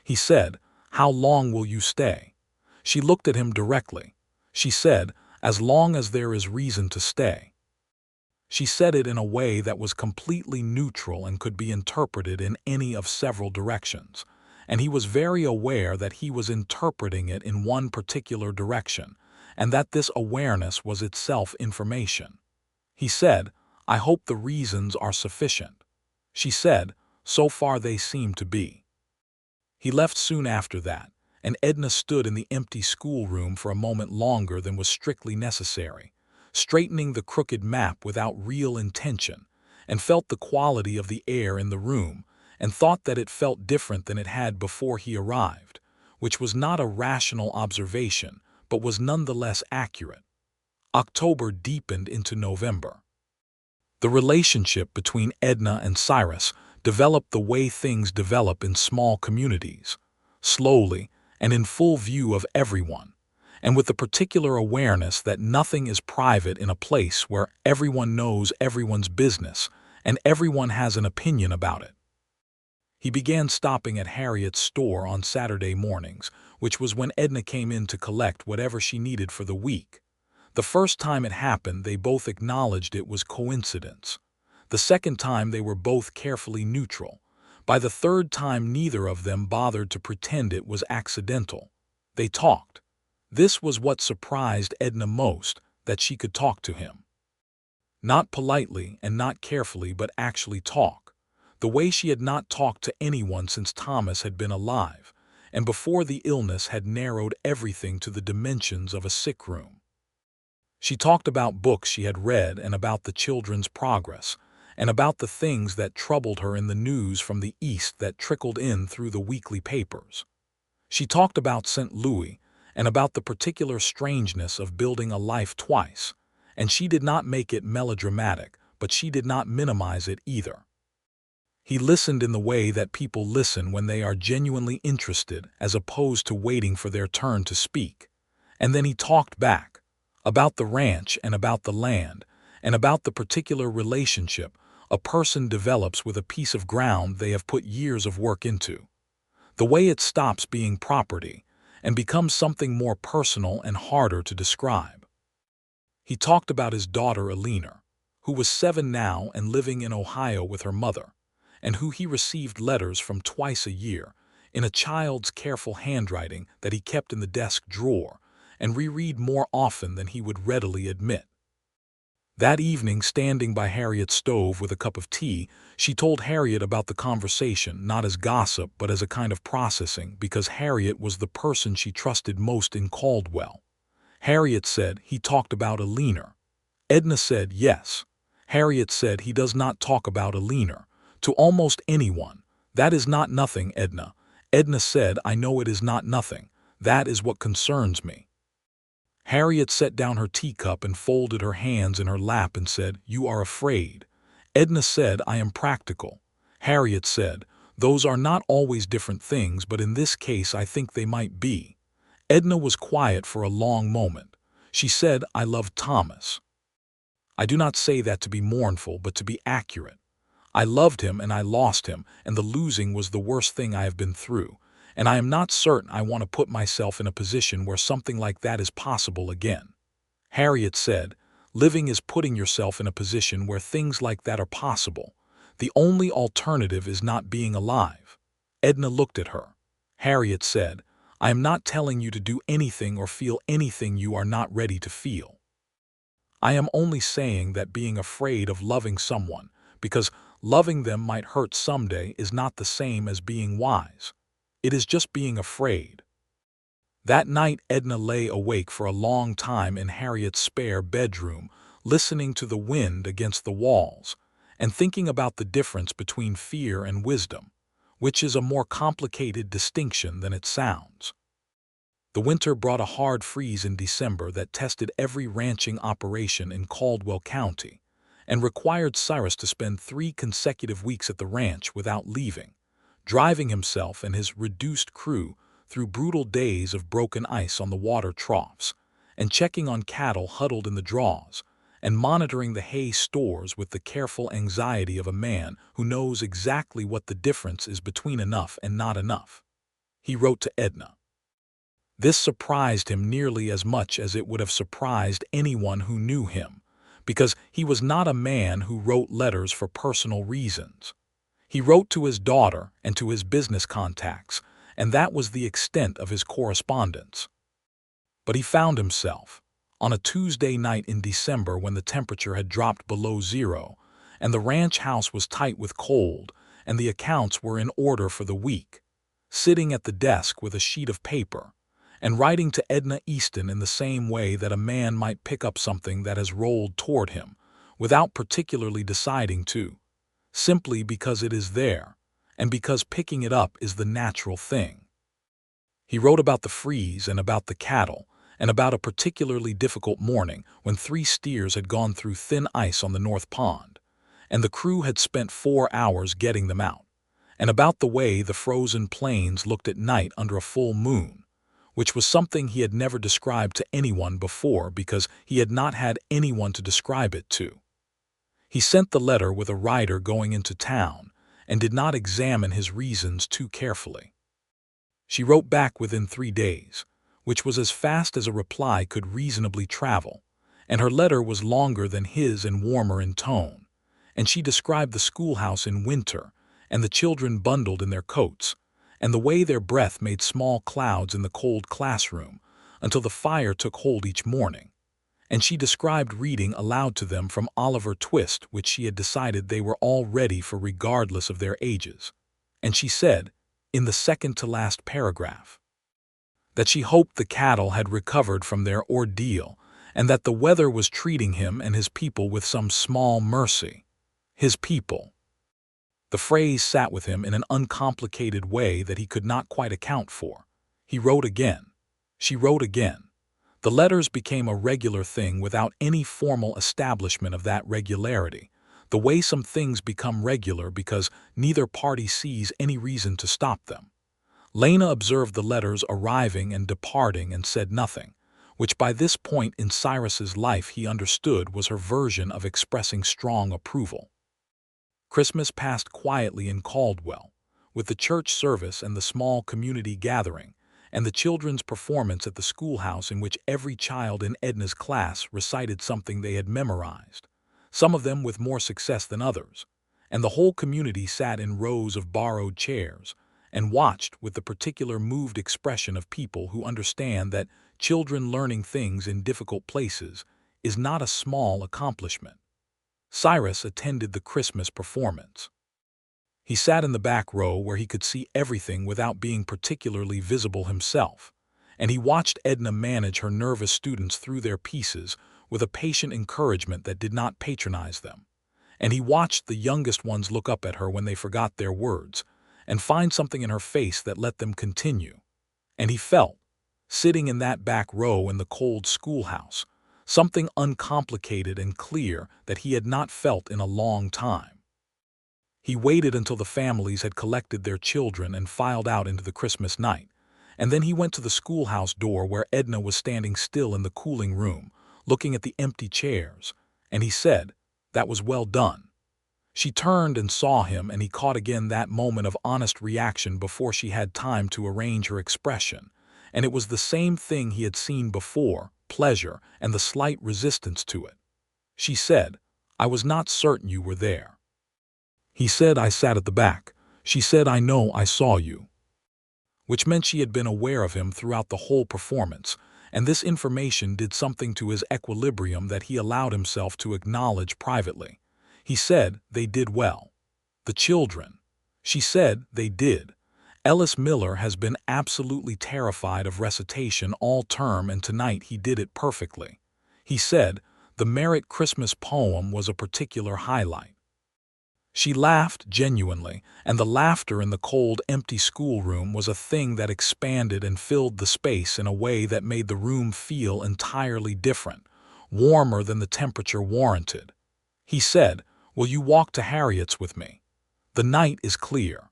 He said, "How long will you stay?" She looked at him directly. She said, "As long as there is reason to stay." She said it in a way that was completely neutral and could be interpreted in any of several directions, and he was very aware that he was interpreting it in one particular direction, and that this awareness was itself information. He said, "I hope the reasons are sufficient." She said, "So far they seem to be." He left soon after that, and Edna stood in the empty schoolroom for a moment longer than was strictly necessary, straightening the crooked map without real intention, and felt the quality of the air in the room, and thought that it felt different than it had before he arrived, which was not a rational observation, but was nonetheless accurate. October deepened into November. The relationship between Edna and Cyrus developed the way things develop in small communities, slowly and in full view of everyone, and with the particular awareness that nothing is private in a place where everyone knows everyone's business and everyone has an opinion about it. He began stopping at Harriet's store on Saturday mornings, which was when Edna came in to collect whatever she needed for the week. The first time it happened, they both acknowledged it was coincidence. The second time, they were both carefully neutral. By the third time, neither of them bothered to pretend it was accidental. They talked. This was what surprised Edna most, that she could talk to him. Not politely and not carefully, but actually talk. the way she had not talked to anyone since Thomas had been alive, and before the illness had narrowed everything to the dimensions of a sick room. She talked about books she had read and about the children's progress, and about the things that troubled her in the news from the East that trickled in through the weekly papers. She talked about St. Louis and about the particular strangeness of building a life twice, and she did not make it melodramatic, but she did not minimize it either. He listened in the way that people listen when they are genuinely interested as opposed to waiting for their turn to speak. And then he talked back, about the ranch and about the land, and about the particular relationship a person develops with a piece of ground they have put years of work into. The way it stops being property and becomes something more personal and harder to describe. He talked about his daughter Eleanor, who was 7 now and living in Ohio with her mother, and who he received letters from twice a year, in a child's careful handwriting that he kept in the desk drawer and reread more often than he would readily admit. That evening, standing by Harriet's stove with a cup of tea, she told Harriet about the conversation, not as gossip but as a kind of processing, because Harriet was the person she trusted most in Caldwell. Harriet said he talked about Eleanor. Edna said yes. Harriet said he does not talk about Eleanor to almost anyone. That is not nothing, Edna. Edna said, I know it is not nothing. That is what concerns me. Harriet set down her teacup and folded her hands in her lap and said, You are afraid. Edna said, I am practical. Harriet said, Those are not always different things, but in this case I think they might be. Edna was quiet for a long moment. She said, I love Thomas. I do not say that to be mournful, but to be accurate. I loved him and I lost him, and the losing was the worst thing I have been through, and I am not certain I want to put myself in a position where something like that is possible again. Harriet said, Living is putting yourself in a position where things like that are possible. The only alternative is not being alive. Edna looked at her. Harriet said, I am not telling you to do anything or feel anything you are not ready to feel. I am only saying that being afraid of loving someone, because loving them might hurt someday, is not the same as being wise. It is just being afraid. That night Edna lay awake for a long time in Harriet's spare bedroom, listening to the wind against the walls, and thinking about the difference between fear and wisdom, which is a more complicated distinction than it sounds. The winter brought a hard freeze in December that tested every ranching operation in Caldwell County, and required Cyrus to spend 3 consecutive weeks at the ranch without leaving, driving himself and his reduced crew through brutal days of broken ice on the water troughs, and checking on cattle huddled in the draws, and monitoring the hay stores with the careful anxiety of a man who knows exactly what the difference is between enough and not enough. He wrote to Edna. This surprised him nearly as much as it would have surprised anyone who knew him, because he was not a man who wrote letters for personal reasons. He wrote to his daughter and to his business contacts, and that was the extent of his correspondence. But he found himself, on a Tuesday night in December when the temperature had dropped below 0, and the ranch house was tight with cold, and the accounts were in order for the week, sitting at the desk with a sheet of paper, and writing to Edna Easton in the same way that a man might pick up something that has rolled toward him, without particularly deciding to, simply because it is there, and because picking it up is the natural thing. He wrote about the freeze and about the cattle, and about a particularly difficult morning when 3 steers had gone through thin ice on the North Pond, and the crew had spent 4 hours getting them out, and about the way the frozen plains looked at night under a full moon, which was something he had never described to anyone before because he had not had anyone to describe it to. He sent the letter with a rider going into town and did not examine his reasons too carefully. She wrote back within 3 days, which was as fast as a reply could reasonably travel, and her letter was longer than his and warmer in tone, and she described the schoolhouse in winter and the children bundled in their coats, and the way their breath made small clouds in the cold classroom until the fire took hold each morning, and she described reading aloud to them from Oliver Twist, which she had decided they were all ready for regardless of their ages. And she said, in the second-to-last paragraph, that she hoped the cattle had recovered from their ordeal, and that the weather was treating him and his people with some small mercy. His people. The phrase sat with him in an uncomplicated way that he could not quite account for. He wrote again. She wrote again. The letters became a regular thing without any formal establishment of that regularity, the way some things become regular because neither party sees any reason to stop them. Lena observed the letters arriving and departing and said nothing, which by this point in Cyrus's life he understood was her version of expressing strong approval. Christmas passed quietly in Caldwell, with the church service and the small community gathering, and the children's performance at the schoolhouse in which every child in Edna's class recited something they had memorized, some of them with more success than others, and the whole community sat in rows of borrowed chairs and watched with the particular moved expression of people who understand that children learning things in difficult places is not a small accomplishment. Cyrus attended the Christmas performance. He sat in the back row where he could see everything without being particularly visible himself, and he watched Edna manage her nervous students through their pieces with a patient encouragement that did not patronize them. And he watched the youngest ones look up at her when they forgot their words, and find something in her face that let them continue. And he felt, sitting in that back row in the cold schoolhouse, something uncomplicated and clear that he had not felt in a long time. He waited until the families had collected their children and filed out into the Christmas night, and then he went to the schoolhouse door where Edna was standing still in the cooling room, looking at the empty chairs, and he said, "That was well done." She turned and saw him, and he caught again that moment of honest reaction before she had time to arrange her expression, and it was the same thing he had seen before, pleasure and the slight resistance to it. She said, "I was not certain you were there." He said, "I sat at the back." She said, "I know, I saw you." Which meant she had been aware of him throughout the whole performance, and this information did something to his equilibrium that he allowed himself to acknowledge privately. He said, "They did well." The children. She said, "They did." Ellis Miller has been absolutely terrified of recitation all term, and tonight he did it perfectly. He said, "The Merritt Christmas poem was a particular highlight." She laughed genuinely, and the laughter in the cold, empty schoolroom was a thing that expanded and filled the space in a way that made the room feel entirely different, warmer than the temperature warranted. He said, "Will you walk to Harriet's with me? The night is clear."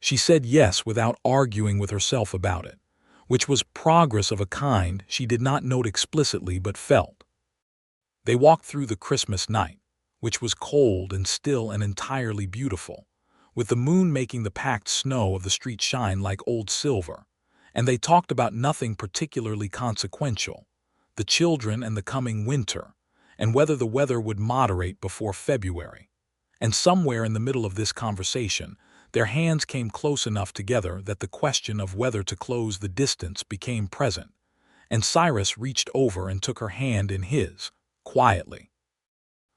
She said yes without arguing with herself about it, which was progress of a kind she did not note explicitly but felt. They walked through the Christmas night, which was cold and still and entirely beautiful, with the moon making the packed snow of the street shine like old silver, and they talked about nothing particularly consequential, the children and the coming winter, and whether the weather would moderate before February. And somewhere in the middle of this conversation, their hands came close enough together that the question of whether to close the distance became present, and Cyrus reached over and took her hand in his, quietly.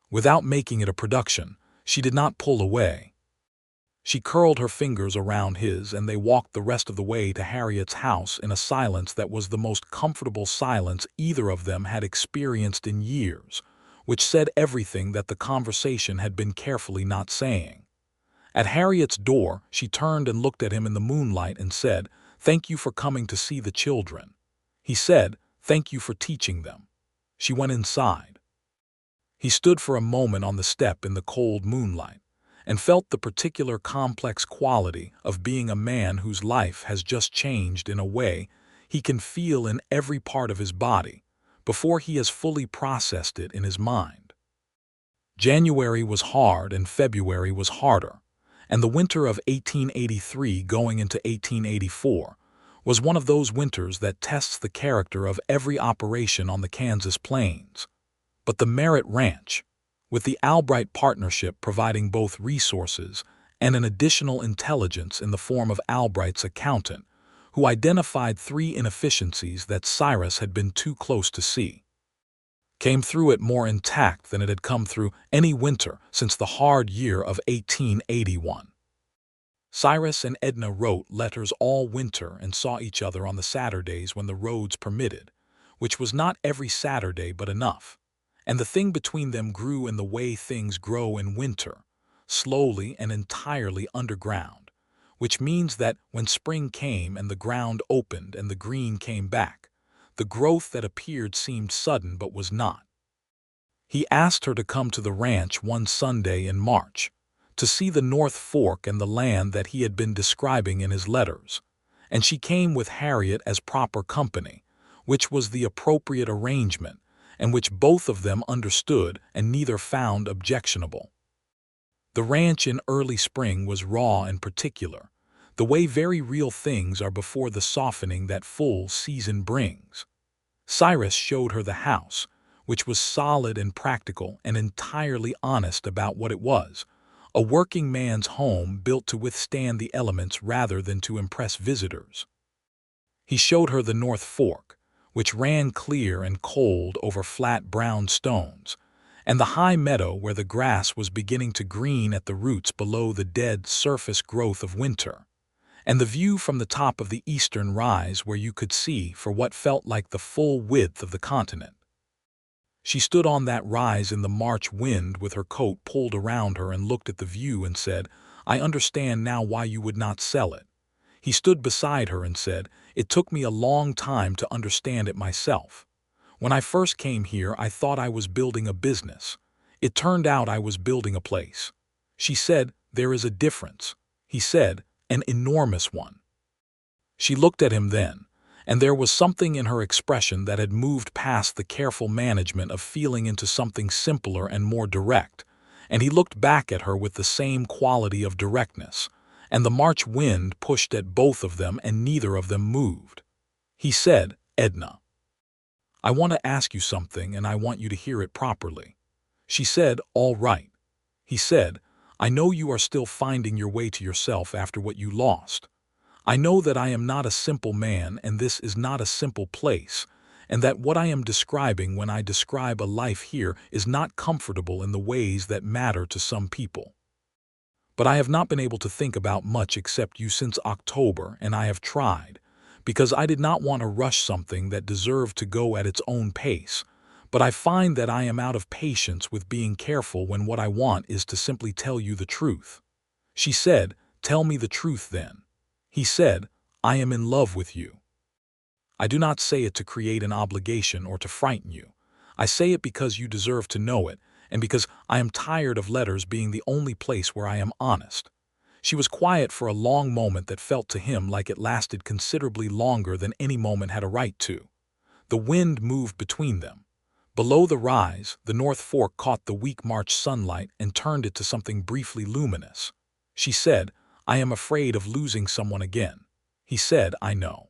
Without making it a production, she did not pull away. She curled her fingers around his, and they walked the rest of the way to Harriet's house in a silence that was the most comfortable silence either of them had experienced in years, which said everything that the conversation had been carefully not saying. At Harriet's door, she turned and looked at him in the moonlight and said, "Thank you for coming to see the children." He said, "Thank you for teaching them." She went inside. He stood for a moment on the step in the cold moonlight, and felt the particular complex quality of being a man whose life has just changed in a way he can feel in every part of his body before he has fully processed it in his mind. January was hard and February was harder, and the winter of 1883 going into 1884 was one of those winters that tests the character of every operation on the Kansas plains. But the Merritt Ranch, with the Albright partnership providing both resources and an additional intelligence in the form of Albright's accountant, who identified 3 inefficiencies that Cyrus had been too close to see. came through it more intact than it had come through any winter since the hard year of 1881. Cyrus and Edna wrote letters all winter and saw each other on the Saturdays when the roads permitted, which was not every Saturday but enough. And the thing between them grew in the way things grow in winter, slowly and entirely underground, which means that when spring came and the ground opened and the green came back, the growth that appeared seemed sudden but was not. He asked her to come to the ranch one Sunday in March, to see the North Fork and the land that he had been describing in his letters, and she came with Harriet as proper company, which was the appropriate arrangement, and which both of them understood and neither found objectionable. The ranch in early spring was raw and particular, the way very real things are before the softening that full season brings. Cyrus showed her the house, which was solid and practical and entirely honest about what it was, a working man's home built to withstand the elements rather than to impress visitors. He showed her the North Fork, which ran clear and cold over flat brown stones, and the high meadow where the grass was beginning to green at the roots below the dead surface growth of winter, and the view from the top of the eastern rise where you could see for what felt like the full width of the continent. She stood on that rise in the March wind with her coat pulled around her and looked at the view and said, "I understand now why you would not sell it." He stood beside her and said, "It took me a long time to understand it myself. When I first came here, I thought I was building a business. It turned out I was building a place." She said, "There is a difference." He said, "An enormous one." She looked at him then, and there was something in her expression that had moved past the careful management of feeling into something simpler and more direct, and he looked back at her with the same quality of directness, and the March wind pushed at both of them and neither of them moved. He said, "Edna, I want to ask you something and I want you to hear it properly." She said, "All right." He said, "I know you are still finding your way to yourself after what you lost. I know that I am not a simple man and this is not a simple place, and that what I am describing when I describe a life here is not comfortable in the ways that matter to some people. But I have not been able to think about much except you since October, and I have tried, because I did not want to rush something that deserved to go at its own pace, but I find that I am out of patience with being careful when what I want is to simply tell you the truth." She said, "Tell me the truth then." He said, "I am in love with you. I do not say it to create an obligation or to frighten you. I say it because you deserve to know it, and because I am tired of letters being the only place where I am honest." She was quiet for a long moment that felt to him like it lasted considerably longer than any moment had a right to. The wind moved between them. Below the rise, the North Fork caught the weak March sunlight and turned it to something briefly luminous. She said, "I am afraid of losing someone again." He said, "I know."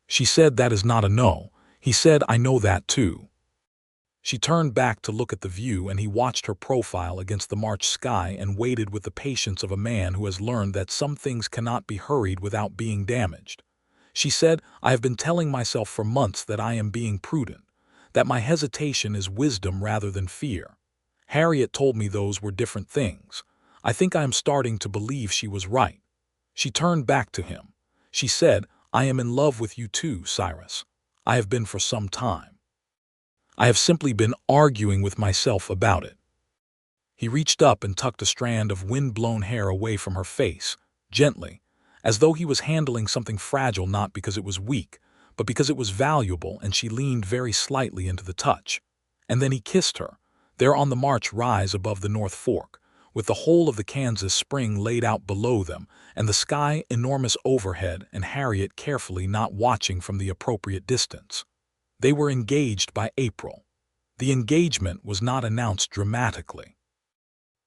She said, "That is not a no." He said, "I know that too." She turned back to look at the view, and he watched her profile against the March sky and waited with the patience of a man who has learned that some things cannot be hurried without being damaged. She said, "I have been telling myself for months that I am being prudent, that my hesitation is wisdom rather than fear. Harriet told me those were different things. I think I am starting to believe she was right." She turned back to him. She said, "I am in love with you too, Cyrus. I have been for some time. I have simply been arguing with myself about it." He reached up and tucked a strand of wind-blown hair away from her face, gently, as though he was handling something fragile not because it was weak, but because it was valuable, and she leaned very slightly into the touch. And then he kissed her, there on the March rise above the North Fork, with the whole of the Kansas spring laid out below them, and the sky enormous overhead, and Harriet carefully not watching from the appropriate distance. They were engaged by April. The engagement was not announced dramatically.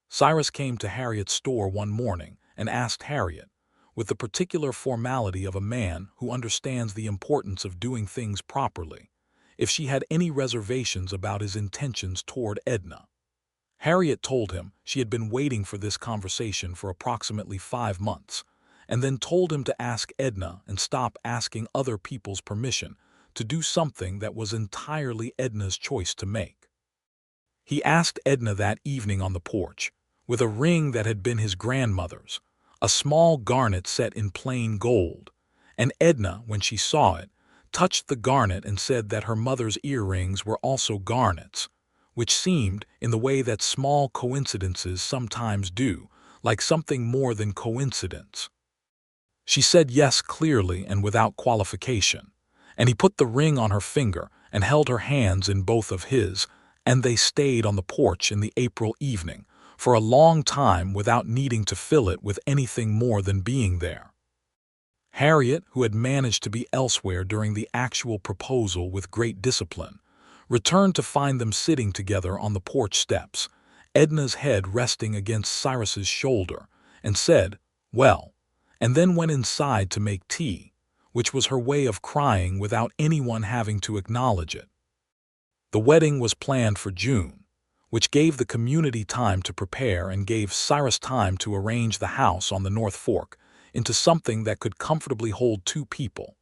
Cyrus came to Harriet's store one morning and asked Harriet, with the particular formality of a man who understands the importance of doing things properly, if she had any reservations about his intentions toward Edna. Harriet told him she had been waiting for this conversation for approximately 5 months, and then told him to ask Edna and stop asking other people's permission to do something that was entirely Edna's choice to make. He asked Edna that evening on the porch, with a ring that had been his grandmother's, a small garnet set in plain gold, and Edna, when she saw it, touched the garnet and said that her mother's earrings were also garnets, which seemed, in the way that small coincidences sometimes do, like something more than coincidence. She said yes clearly and without qualification, and he put the ring on her finger and held her hands in both of his, and they stayed on the porch in the April evening for a long time without needing to fill it with anything more than being there. Harriet, who had managed to be elsewhere during the actual proposal with great discipline, returned to find them sitting together on the porch steps, Edna's head resting against Cyrus's shoulder, and said, "Well," and then went inside to make tea, which was her way of crying without anyone having to acknowledge it. The wedding was planned for June, which gave the community time to prepare and gave Cyrus time to arrange the house on the North Fork into something that could comfortably hold 2 people,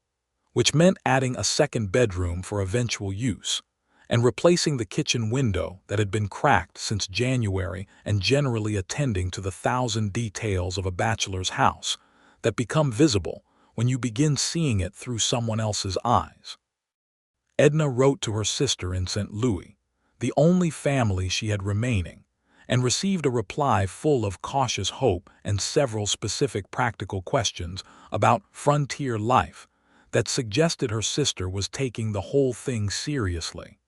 which meant adding a second bedroom for eventual use, and replacing the kitchen window that had been cracked since January and generally attending to the 1,000 details of a bachelor's house that become visible when you begin seeing it through someone else's eyes. Edna wrote to her sister in St. Louis, the only family she had remaining, and received a reply full of cautious hope and several specific practical questions about frontier life that suggested her sister was taking the whole thing seriously.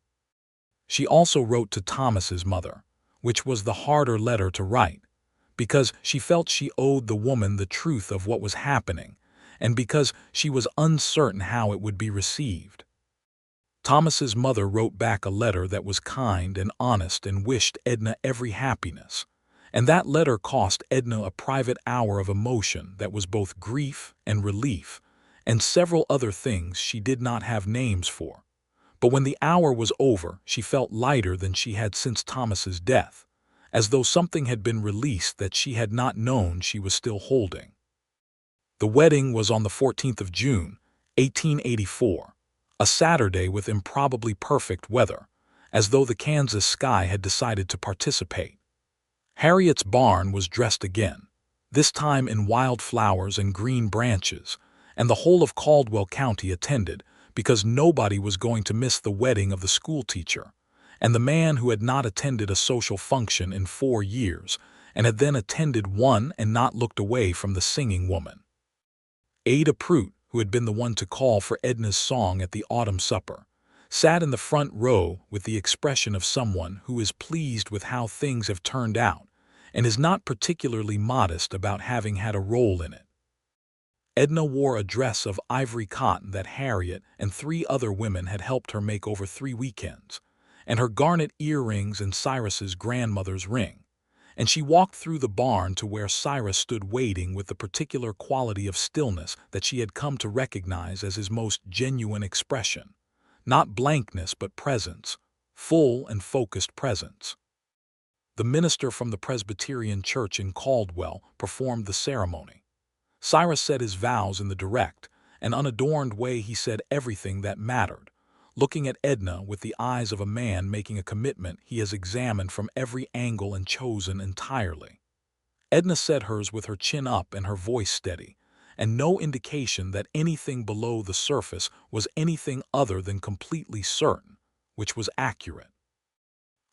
She also wrote to Thomas's mother, which was the harder letter to write, because she felt she owed the woman the truth of what was happening, and because she was uncertain how it would be received. Thomas's mother wrote back a letter that was kind and honest and wished Edna every happiness, and that letter cost Edna a private hour of emotion that was both grief and relief, and several other things she did not have names for. But when the hour was over, she felt lighter than she had since Thomas's death, as though something had been released that she had not known she was still holding. The wedding was on the 14th of June, 1884. A Saturday with improbably perfect weather, as though the Kansas sky had decided to participate. Harriet's barn was dressed again, this time in wild flowers and green branches, and the whole of Caldwell County attended because nobody was going to miss the wedding of the schoolteacher, and the man who had not attended a social function in 4 years and had then attended one and not looked away from the singing woman. Ada Prout, who had been the one to call for Edna's song at the autumn supper, sat in the front row with the expression of someone who is pleased with how things have turned out and is not particularly modest about having had a role in it. Edna wore a dress of ivory cotton that Harriet and 3 other women had helped her make over 3 weekends, and her garnet earrings and Cyrus's grandmother's ring, and she walked through the barn to where Cyrus stood waiting with the particular quality of stillness that she had come to recognize as his most genuine expression. Not blankness but presence, full and focused presence. The minister from the Presbyterian church in Caldwell performed the ceremony. Cyrus said his vows in the direct and unadorned way he said everything that mattered, looking at Edna with the eyes of a man making a commitment he has examined from every angle and chosen entirely. Edna said hers with her chin up and her voice steady, and no indication that anything below the surface was anything other than completely certain, which was accurate.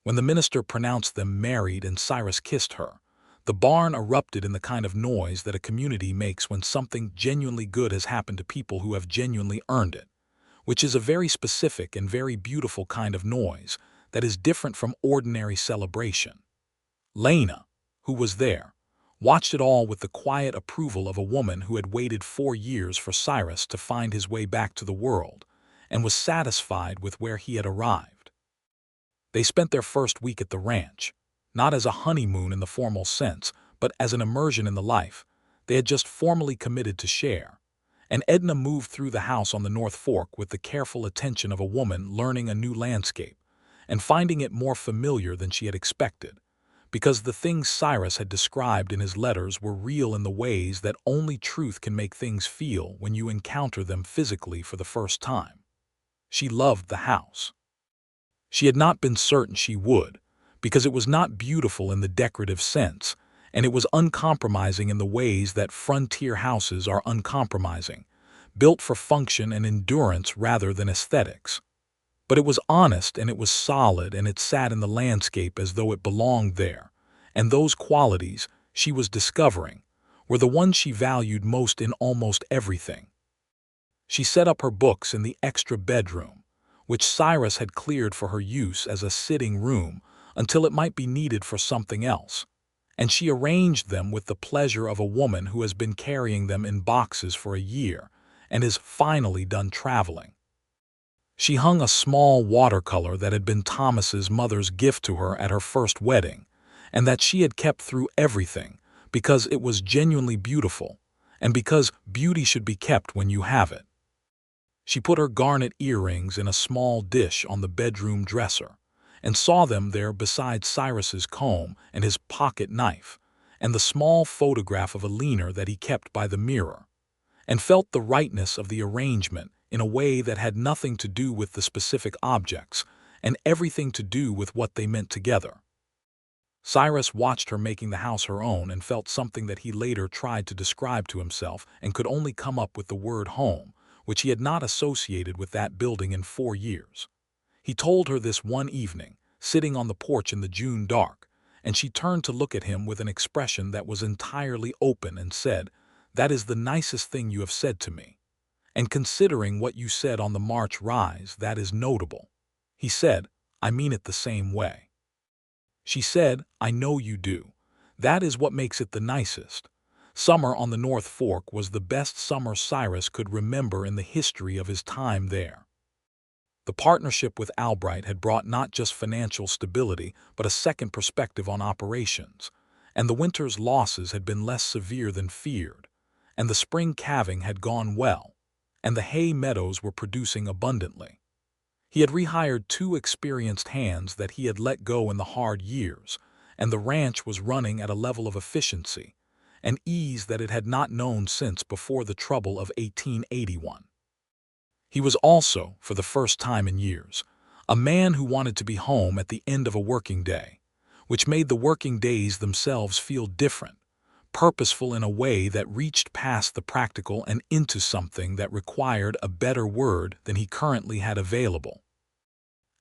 When the minister pronounced them married and Cyrus kissed her, the barn erupted in the kind of noise that a community makes when something genuinely good has happened to people who have genuinely earned it, which is a very specific and very beautiful kind of noise that is different from ordinary celebration. Lena, who was there, watched it all with the quiet approval of a woman who had waited 4 years for Cyrus to find his way back to the world and was satisfied with where he had arrived. They spent their first week at the ranch, not as a honeymoon in the formal sense, but as an immersion in the life they had just formally committed to share, and Edna moved through the house on the North Fork with the careful attention of a woman learning a new landscape and finding it more familiar than she had expected, because the things Cyrus had described in his letters were real in the ways that only truth can make things feel when you encounter them physically for the first time. She loved the house. She had not been certain she would, because it was not beautiful in the decorative sense, and it was uncompromising in the ways that frontier houses are uncompromising, built for function and endurance rather than aesthetics. But it was honest and it was solid and it sat in the landscape as though it belonged there, and those qualities, she was discovering, were the ones she valued most in almost everything. She set up her books in the extra bedroom, which Cyrus had cleared for her use as a sitting room until it might be needed for something else, and she arranged them with the pleasure of a woman who has been carrying them in boxes for a year and is finally done traveling. She hung a small watercolor that had been Thomas's mother's gift to her at her first wedding, and that she had kept through everything because it was genuinely beautiful, and because beauty should be kept when you have it. She put her garnet earrings in a small dish on the bedroom dresser, and saw them there beside Cyrus's comb and his pocket knife, and the small photograph of a leaner that he kept by the mirror, and felt the rightness of the arrangement in a way that had nothing to do with the specific objects and everything to do with what they meant together. Cyrus watched her making the house her own and felt something that he later tried to describe to himself and could only come up with the word home, which he had not associated with that building in 4 years. He told her this one evening, sitting on the porch in the June dark, and she turned to look at him with an expression that was entirely open and said, "That is the nicest thing you have said to me. And considering what you said on the March rise, that is notable." He said, "I mean it the same way." She said, "I know you do. That is what makes it the nicest." Summer on the North Fork was the best summer Cyrus could remember in the history of his time there. The partnership with Albright had brought not just financial stability, but a second perspective on operations, and the winter's losses had been less severe than feared, and the spring calving had gone well, and the hay meadows were producing abundantly. He had rehired 2 experienced hands that he had let go in the hard years, and the ranch was running at a level of efficiency and ease that it had not known since before the trouble of 1881. He was also, for the first time in years, a man who wanted to be home at the end of a working day, which made the working days themselves feel different, purposeful in a way that reached past the practical and into something that required a better word than he currently had available.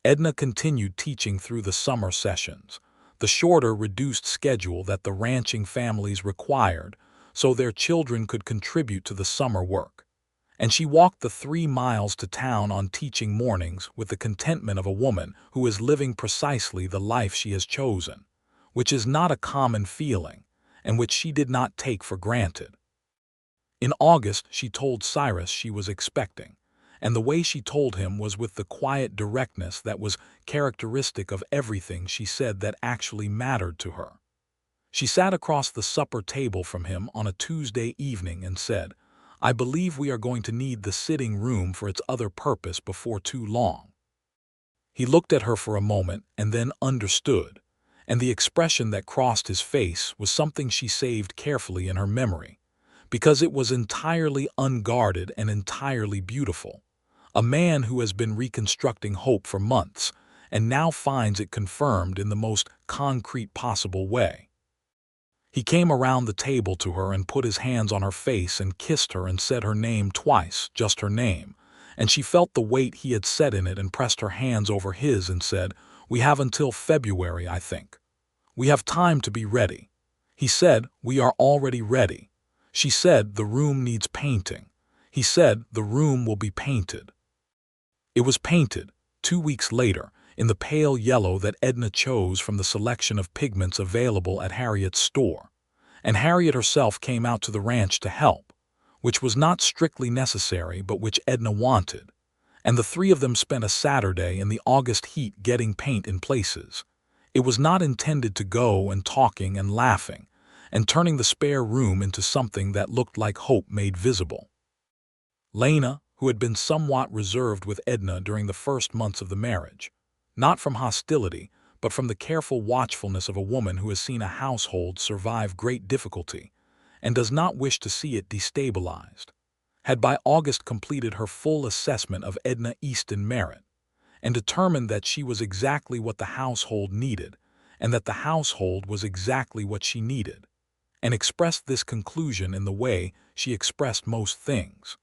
Edna continued teaching through the summer sessions, the shorter, reduced schedule that the ranching families required so their children could contribute to the summer work, and she walked the 3 miles to town on teaching mornings with the contentment of a woman who is living precisely the life she has chosen, which is not a common feeling, and which she did not take for granted. In August, she told Cyrus she was expecting, and the way she told him was with the quiet directness that was characteristic of everything she said that actually mattered to her. She sat across the supper table from him on a Tuesday evening and said, "I believe we are going to need the sitting room for its other purpose before too long." He looked at her for a moment and then understood, and the expression that crossed his face was something she saved carefully in her memory, because it was entirely unguarded and entirely beautiful. A man who has been reconstructing hope for months and now finds it confirmed in the most concrete possible way. He came around the table to her and put his hands on her face and kissed her and said her name twice, just her name, and she felt the weight he had set in it and pressed her hands over his and said, "We have until February, I think. We have time to be ready." He said, "We are already ready." She said, "The room needs painting." He said, "The room will be painted." It was painted, 2 weeks later, in the pale yellow that Edna chose from the selection of pigments available at Harriet's store, and Harriet herself came out to the ranch to help, which was not strictly necessary but which Edna wanted, and the 3 of them spent a Saturday in the August heat getting paint in places. It was not intended to go and talking and laughing, and turning the spare room into something that looked like hope made visible. Lena, who had been somewhat reserved with Edna during the first months of the marriage, not from hostility, but from the careful watchfulness of a woman who has seen a household survive great difficulty and does not wish to see it destabilized, had by August completed her full assessment of Edna Easton Merritt, and determined that she was exactly what the household needed, and that the household was exactly what she needed, and expressed this conclusion in the way she expressed most things.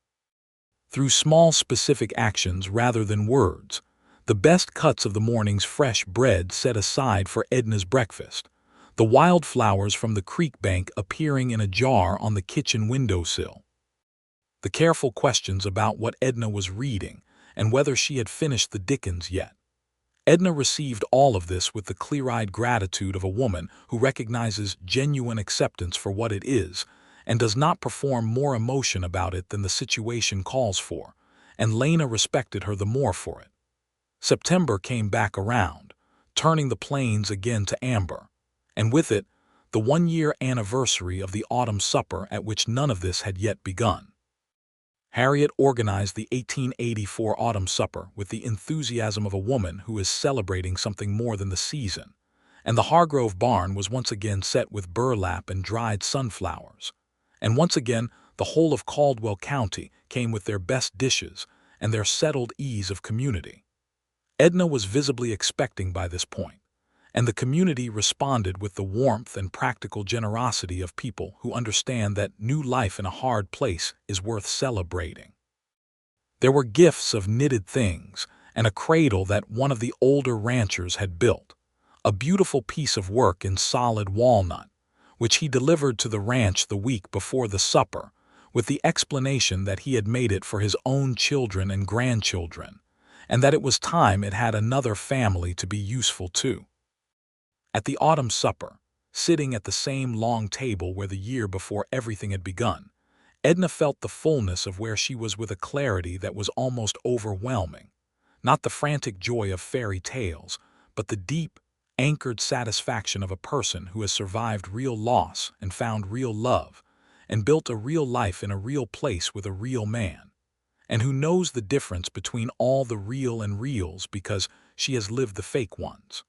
Through small specific actions rather than words, the best cuts of the morning's fresh bread set aside for Edna's breakfast, the wildflowers from the creek bank appearing in a jar on the kitchen windowsill, the careful questions about what Edna was reading and whether she had finished the Dickens yet. Edna received all of this with the clear-eyed gratitude of a woman who recognizes genuine acceptance for what it is and does not perform more emotion about it than the situation calls for, and Lena respected her the more for it. September came back around, turning the plains again to amber, and with it, the one-year anniversary of the autumn supper at which none of this had yet begun. Harriet organized the 1884 autumn supper with the enthusiasm of a woman who is celebrating something more than the season, and the Hargrove barn was once again set with burlap and dried sunflowers, and once again the whole of Caldwell County came with their best dishes and their settled ease of community. Edna was visibly expecting by this point, and the community responded with the warmth and practical generosity of people who understand that new life in a hard place is worth celebrating. There were gifts of knitted things and a cradle that one of the older ranchers had built, a beautiful piece of work in solid walnut, which he delivered to the ranch the week before the supper, with the explanation that he had made it for his own children and grandchildren, and that it was time it had another family to be useful to. At the autumn supper, sitting at the same long table where the year before everything had begun, Edna felt the fullness of where she was with a clarity that was almost overwhelming, not the frantic joy of fairy tales, but the deep, anchored satisfaction of a person who has survived real loss and found real love, and built a real life in a real place with a real man, and who knows the difference between all the real and reals because she has lived the fake ones.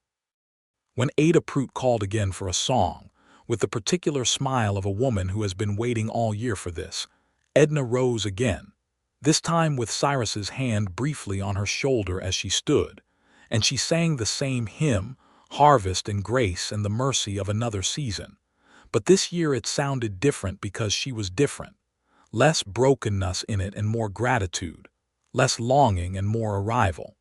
When Ada Prout called again for a song, with the particular smile of a woman who has been waiting all year for this, Edna rose again, this time with Cyrus's hand briefly on her shoulder as she stood, and she sang the same hymn, Harvest and Grace and the Mercy of Another Season. But this year it sounded different because she was different, less brokenness in it and more gratitude, less longing and more arrival.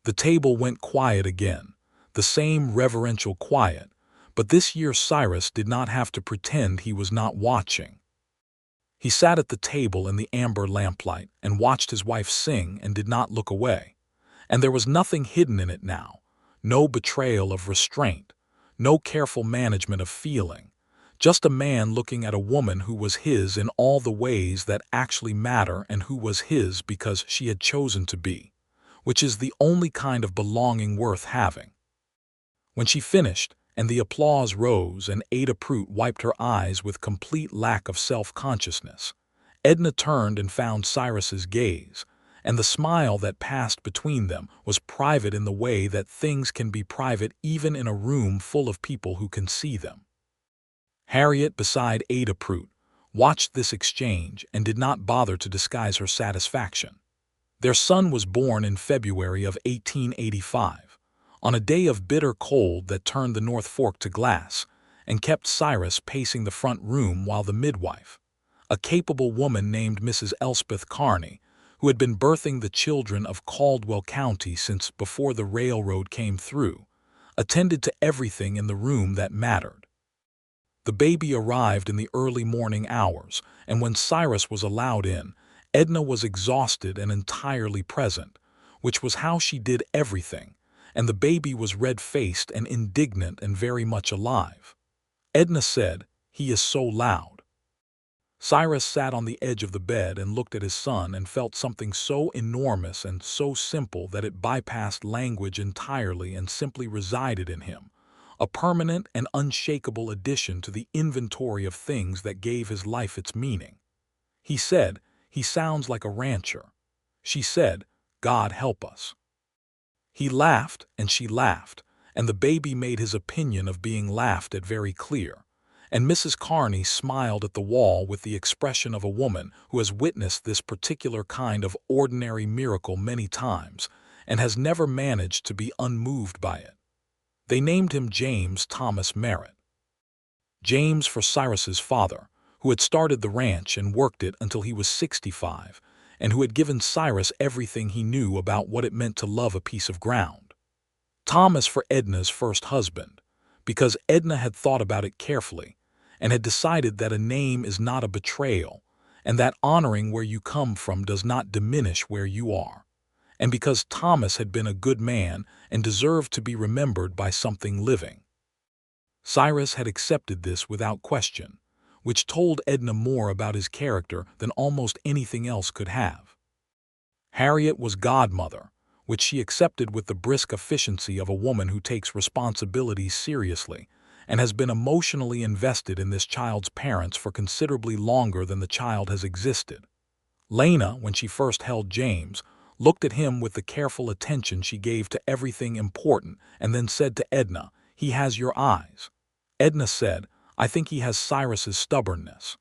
The table went quiet again, the same reverential quiet, but this year Cyrus did not have to pretend he was not watching. He sat at the table in the amber lamplight and watched his wife sing and did not look away, and there was nothing hidden in it now, no betrayal of restraint, no careful management of feeling, just a man looking at a woman who was his in all the ways that actually matter and who was his because she had chosen to be, which is the only kind of belonging worth having. When she finished, and the applause rose and Ada Prout wiped her eyes with complete lack of self-consciousness, Edna turned and found Cyrus's gaze, and the smile that passed between them was private in the way that things can be private even in a room full of people who can see them. Harriet, beside Ada Prout, watched this exchange and did not bother to disguise her satisfaction. Their son was born in February of 1885. On a day of bitter cold that turned the North Fork to glass and kept Cyrus pacing the front room while the midwife, a capable woman named Mrs. Elspeth Carney, who had been birthing the children of Caldwell County since before the railroad came through, attended to everything in the room that mattered. The baby arrived in the early morning hours, and when Cyrus was allowed in, Edna was exhausted and entirely present, which was how she did everything, and the baby was red-faced and indignant and very much alive. Edna said, "He is so loud." Cyrus sat on the edge of the bed and looked at his son and felt something so enormous and so simple that it bypassed language entirely and simply resided in him, a permanent and unshakable addition to the inventory of things that gave his life its meaning. He said, "He sounds like a rancher." She said, "God help us." He laughed, and she laughed, and the baby made his opinion of being laughed at very clear, and Mrs. Carney smiled at the wall with the expression of a woman who has witnessed this particular kind of ordinary miracle many times and has never managed to be unmoved by it. They named him James Thomas Merritt. James for Cyrus's father, who had started the ranch and worked it until he was 65, and who had given Cyrus everything he knew about what it meant to love a piece of ground. Thomas for Edna's first husband, because Edna had thought about it carefully and had decided that a name is not a betrayal and that honoring where you come from does not diminish where you are, and because Thomas had been a good man and deserved to be remembered by something living. Cyrus had accepted this without question, which told Edna more about his character than almost anything else could have. Harriet was godmother, which she accepted with the brisk efficiency of a woman who takes responsibilities seriously and has been emotionally invested in this child's parents for considerably longer than the child has existed. Lena, when she first held James, looked at him with the careful attention she gave to everything important and then said to Edna, "He has your eyes." Edna said, "I think he has Cyrus's stubbornness."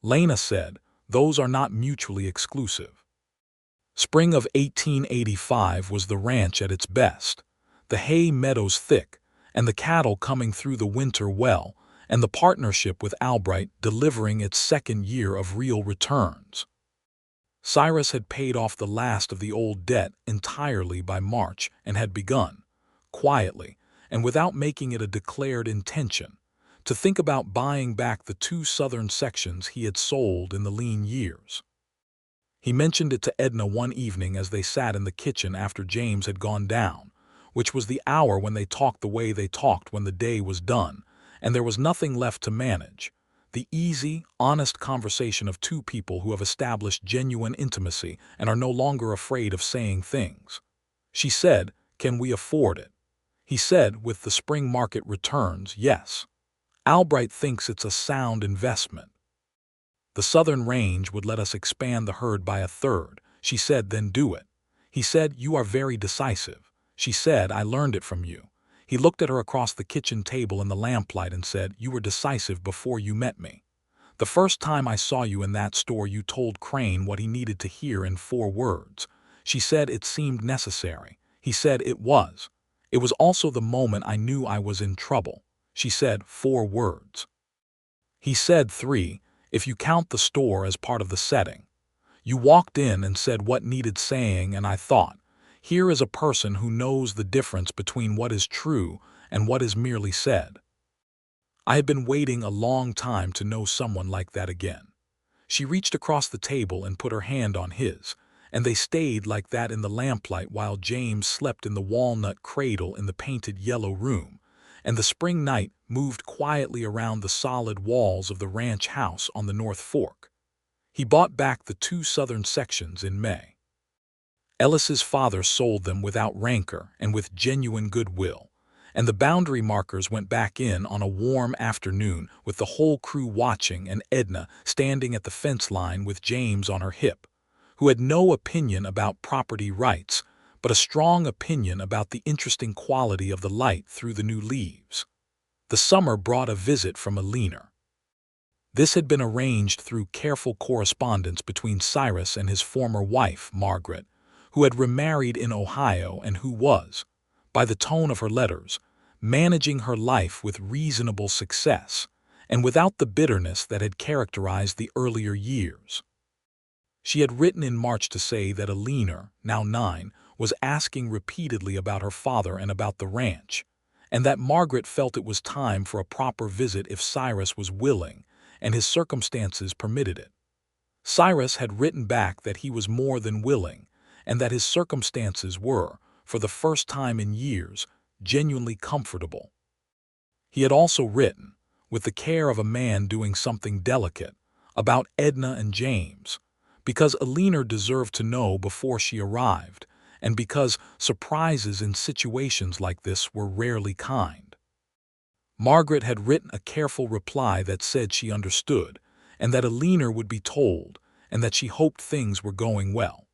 Lena said, "Those are not mutually exclusive." Spring of 1885 was the ranch at its best, the hay meadows thick, and the cattle coming through the winter well, and the partnership with Albright delivering its second year of real returns. Cyrus had paid off the last of the old debt entirely by March and had begun, quietly, and without making it a declared intention, to think about buying back the 2 southern sections he had sold in the lean years. He mentioned it to Edna one evening as they sat in the kitchen after James had gone down, which was the hour when they talked the way they talked when the day was done, and there was nothing left to manage, the easy, honest conversation of 2 people who have established genuine intimacy and are no longer afraid of saying things. She said, "Can we afford it?" He said, "With the spring market returns, yes. Albright thinks it's a sound investment. The southern range would let us expand the herd by 1/3. She said, "Then do it." He said, "You are very decisive." She said, "I learned it from you." He looked at her across the kitchen table in the lamplight and said, "You were decisive before you met me. The first time I saw you in that store you told Crane what he needed to hear in 4 words. She said it seemed necessary. He said it was. It was also the moment I knew I was in trouble. She said 4 words. He said 3, if you count the store as part of the setting. You walked in and said what needed saying, and I thought, here is a person who knows the difference between what is true and what is merely said. I had been waiting a long time to know someone like that again." She reached across the table and put her hand on his, and they stayed like that in the lamplight while James slept in the walnut cradle in the painted yellow room, and the spring night moved quietly around the solid walls of the ranch house on the North Fork. He bought back the 2 southern sections in May. Ellis's father sold them without rancor and with genuine goodwill, and the boundary markers went back in on a warm afternoon with the whole crew watching and Edna standing at the fence line with James on her hip, who had no opinion about property rights, but a strong opinion about the interesting quality of the light through the new leaves. The summer brought a visit from a leaner. This had been arranged through careful correspondence between Cyrus and his former wife, Margaret, who had remarried in Ohio and who was, by the tone of her letters, managing her life with reasonable success and without the bitterness that had characterized the earlier years. She had written in March to say that a leaner, now 9, was asking repeatedly about her father and about the ranch, and that Margaret felt it was time for a proper visit if Cyrus was willing and his circumstances permitted it. Cyrus had written back that he was more than willing and that his circumstances were, for the first time in years, genuinely comfortable. He had also written, with the care of a man doing something delicate, about Edna and James, because Alina deserved to know before she arrived, and because surprises in situations like this were rarely kind. Margaret had written a careful reply that said she understood, and that Alina would be told, and that she hoped things were going well.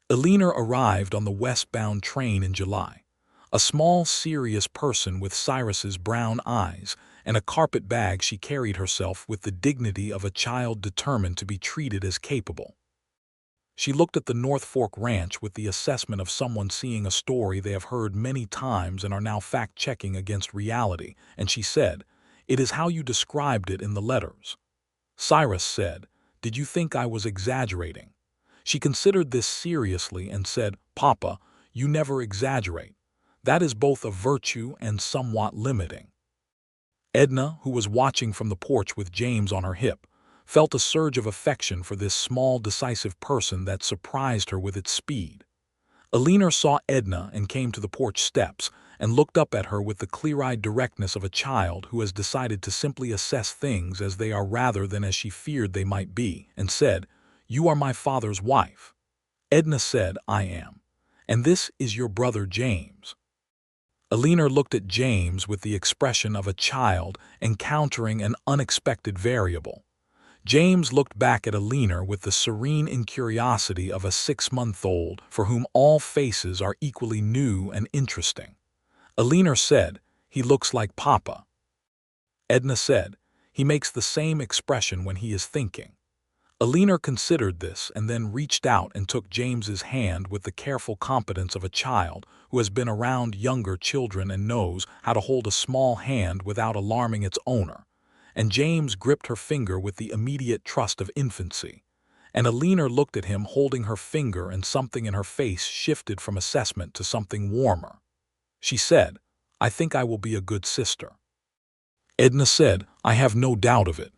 Alina arrived on the westbound train in July, a small, serious person with Cyrus's brown eyes and a carpet bag she carried herself with the dignity of a child determined to be treated as capable. She looked at the North Fork Ranch with the assessment of someone seeing a story they have heard many times and are now fact-checking against reality, and she said, "It is how you described it in the letters." Cyrus said, "Did you think I was exaggerating?" She considered this seriously and said, "Papa, you never exaggerate. That is both a virtue and somewhat limiting." Edna, who was watching from the porch with James on her hip, felt a surge of affection for this small, decisive person that surprised her with its speed. Alina saw Edna and came to the porch steps and looked up at her with the clear-eyed directness of a child who has decided to simply assess things as they are rather than as she feared they might be, and said, "You are my father's wife." Edna said, "I am. And this is your brother James." Alina looked at James with the expression of a child encountering an unexpected variable. James looked back at Alina with the serene incuriosity of a 6-month-old for whom all faces are equally new and interesting. Alina said, "He looks like Papa." Edna said, "He makes the same expression when he is thinking." Alina considered this and then reached out and took James's hand with the careful competence of a child who has been around younger children and knows how to hold a small hand without alarming its owner. And James gripped her finger with the immediate trust of infancy. And Alina looked at him holding her finger, and something in her face shifted from assessment to something warmer. She said, "I think I will be a good sister." Edna said, "I have no doubt of it."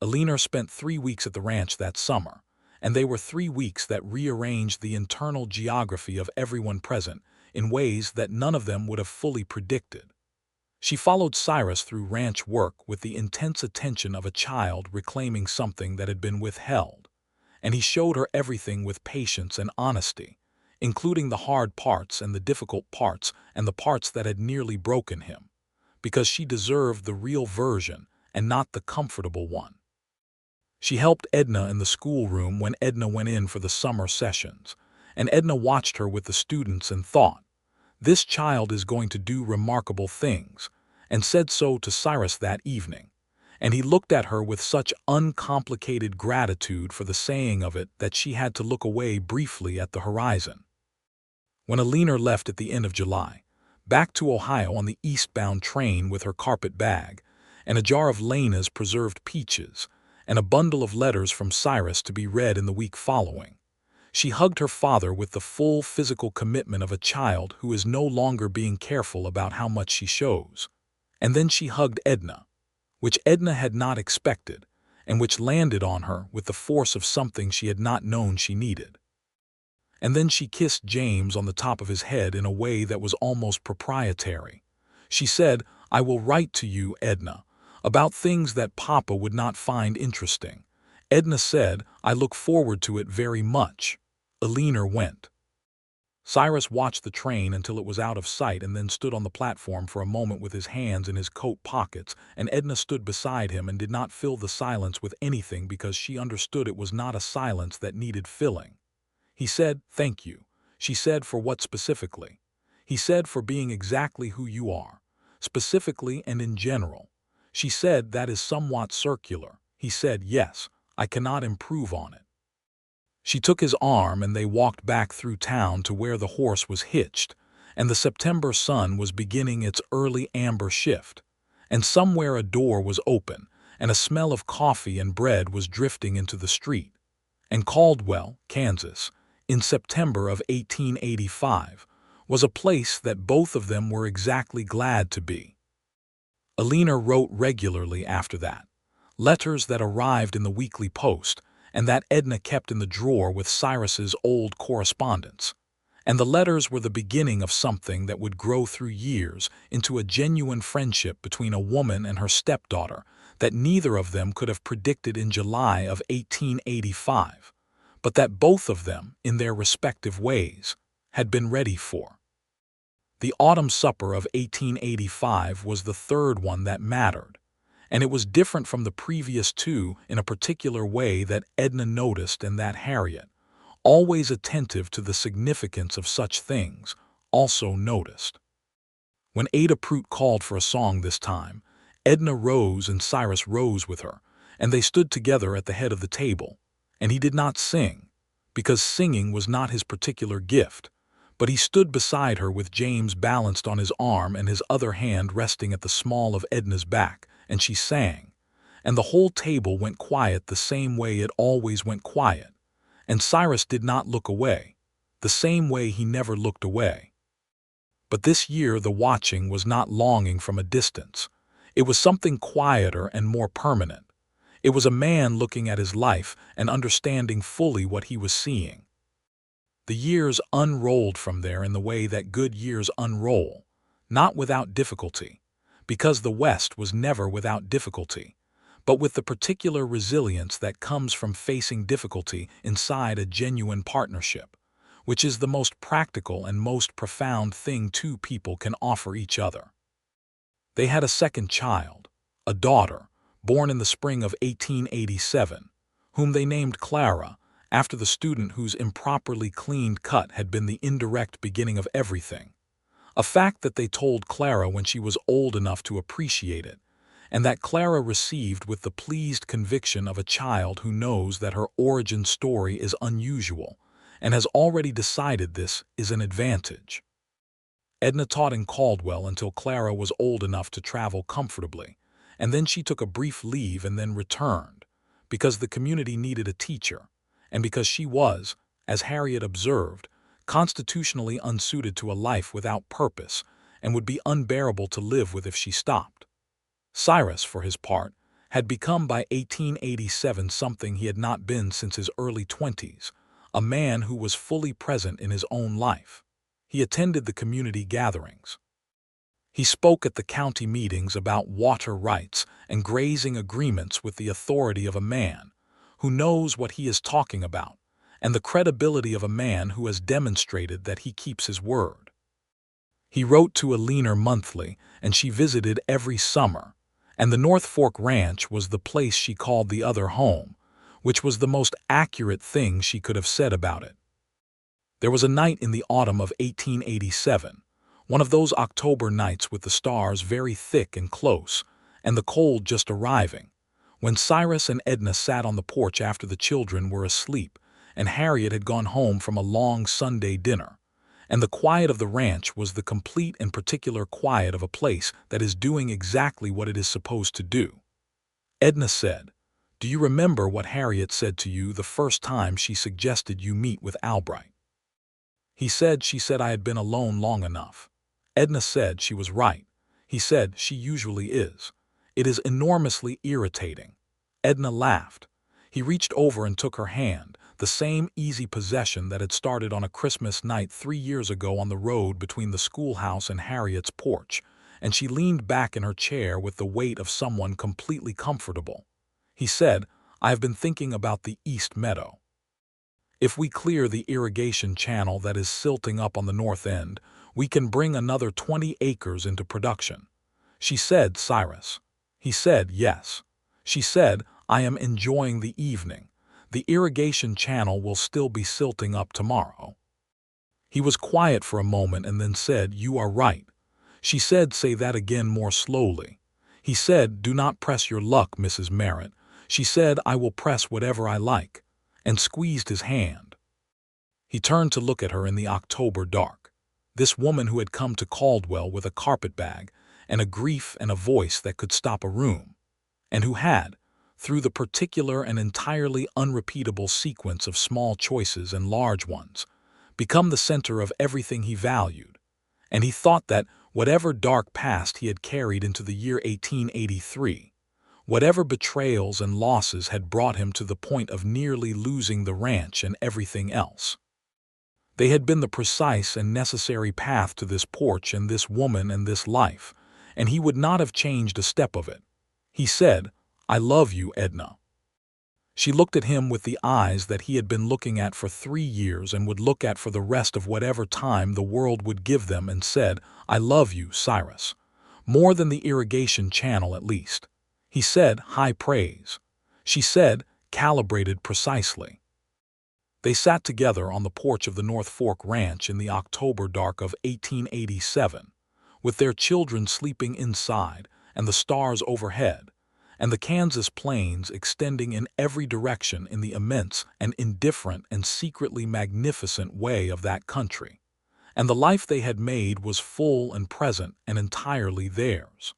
Alina spent 3 weeks at the ranch that summer, and they were 3 weeks that rearranged the internal geography of everyone present in ways that none of them would have fully predicted. She followed Cyrus through ranch work with the intense attention of a child reclaiming something that had been withheld, and he showed her everything with patience and honesty, including the hard parts and the difficult parts and the parts that had nearly broken him, because she deserved the real version and not the comfortable one. She helped Edna in the schoolroom when Edna went in for the summer sessions, and Edna watched her with the students and thought, "This child is going to do remarkable things," and said so to Cyrus that evening, and he looked at her with such uncomplicated gratitude for the saying of it that she had to look away briefly at the horizon. When Alina left at the end of July, back to Ohio on the eastbound train with her carpet bag, and a jar of Lena's preserved peaches, and a bundle of letters from Cyrus to be read in the week following, she hugged her father with the full physical commitment of a child who is no longer being careful about how much she shows. And then she hugged Edna, which Edna had not expected, and which landed on her with the force of something she had not known she needed. And then she kissed James on the top of his head in a way that was almost proprietary. She said, "I will write to you, Edna, about things that Papa would not find interesting." Edna said, "I look forward to it very much." Alina went. Cyrus watched the train until it was out of sight and then stood on the platform for a moment with his hands in his coat pockets, and Edna stood beside him and did not fill the silence with anything because she understood it was not a silence that needed filling. He said, "Thank you." She said, "For what specifically?" He said, "For being exactly who you are, specifically and in general." She said, "That is somewhat circular." He said, "Yes, I cannot improve on it." She took his arm and they walked back through town to where the horse was hitched, and the September sun was beginning its early amber shift, and somewhere a door was open, and a smell of coffee and bread was drifting into the street. And Caldwell, Kansas, in September of 1885, was a place that both of them were exactly glad to be. Alina wrote regularly after that, letters that arrived in the weekly post and that Edna kept in the drawer with Cyrus's old correspondence. And the letters were the beginning of something that would grow through years into a genuine friendship between a woman and her stepdaughter that neither of them could have predicted in July of 1885, but that both of them, in their respective ways, had been ready for. The autumn supper of 1885 was the third one that mattered, and it was different from the previous two in a particular way that Edna noticed and that Harriet, always attentive to the significance of such things, also noticed. When Ada Prout called for a song this time, Edna rose and Cyrus rose with her, and they stood together at the head of the table. And he did not sing, because singing was not his particular gift, but he stood beside her with James balanced on his arm and his other hand resting at the small of Edna's back, and she sang. And the whole table went quiet the same way it always went quiet, and Cyrus did not look away, the same way he never looked away. But this year the watching was not longing from a distance. It was something quieter and more permanent. It was a man looking at his life and understanding fully what he was seeing. The years unrolled from there in the way that good years unroll, not without difficulty, because the West was never without difficulty, but with the particular resilience that comes from facing difficulty inside a genuine partnership, which is the most practical and most profound thing two people can offer each other. They had a second child, a daughter, born in the spring of 1887, whom they named Clara, after the student whose improperly cleaned cut had been the indirect beginning of everything, a fact that they told Clara when she was old enough to appreciate it, and that Clara received with the pleased conviction of a child who knows that her origin story is unusual, and has already decided this is an advantage. Edna taught in Caldwell until Clara was old enough to travel comfortably, and then she took a brief leave and then returned, because the community needed a teacher, and because she was, as Harriet observed, constitutionally unsuited to a life without purpose and would be unbearable to live with if she stopped. Cyrus, for his part, had become by 1887 something he had not been since his early 20s, a man who was fully present in his own life. He attended the community gatherings. He spoke at the county meetings about water rights and grazing agreements with the authority of a man who knows what he is talking about, and the credibility of a man who has demonstrated that he keeps his word. He wrote to a leaner monthly, and she visited every summer, and the North Fork Ranch was the place she called the other home, which was the most accurate thing she could have said about it. There was a night in the autumn of 1887, one of those October nights with the stars very thick and close, and the cold just arriving, when Cyrus and Edna sat on the porch after the children were asleep, and Harriet had gone home from a long Sunday dinner, and the quiet of the ranch was the complete and particular quiet of a place that is doing exactly what it is supposed to do. Edna said, "Do you remember what Harriet said to you the first time she suggested you meet with Albright?" She said I had been alone long enough. Edna said she was right. He said she usually is. It is enormously irritating. Edna laughed. He reached over and took her hand, the same easy possession that had started on a Christmas night 3 years ago on the road between the schoolhouse and Harriet's porch, and she leaned back in her chair with the weight of someone completely comfortable. He said, "I have been thinking about the East Meadow. If we clear the irrigation channel that is silting up on the north end, we can bring another 20 acres into production." She said, "Cyrus." He said, "Yes." She said, "I am enjoying the evening. The irrigation channel will still be silting up tomorrow." He was quiet for a moment and then said, "You are right." She said, "Say that again more slowly." He said, "Do not press your luck, Mrs. Merritt." She said, "I will press whatever I like," and squeezed his hand. He turned to look at her in the October dark, this woman who had come to Caldwell with a carpetbag and a grief and a voice that could stop a room, and who had, through the particular and entirely unrepeatable sequence of small choices and large ones, become the center of everything he valued. And he thought that, whatever dark past he had carried into the year 1883, whatever betrayals and losses had brought him to the point of nearly losing the ranch and everything else, they had been the precise and necessary path to this porch and this woman and this life, and he would not have changed a step of it. He said, "I love you, Edna." She looked at him with the eyes that he had been looking at for 3 years and would look at for the rest of whatever time the world would give them, and said, "I love you, Cyrus. More than the irrigation channel, at least." He said, "High praise." She said, "Calibrated precisely." They sat together on the porch of the North Fork Ranch in the October dark of 1887, with their children sleeping inside and the stars overhead, and the Kansas plains extending in every direction in the immense and indifferent and secretly magnificent way of that country. And the life they had made was full and present and entirely theirs.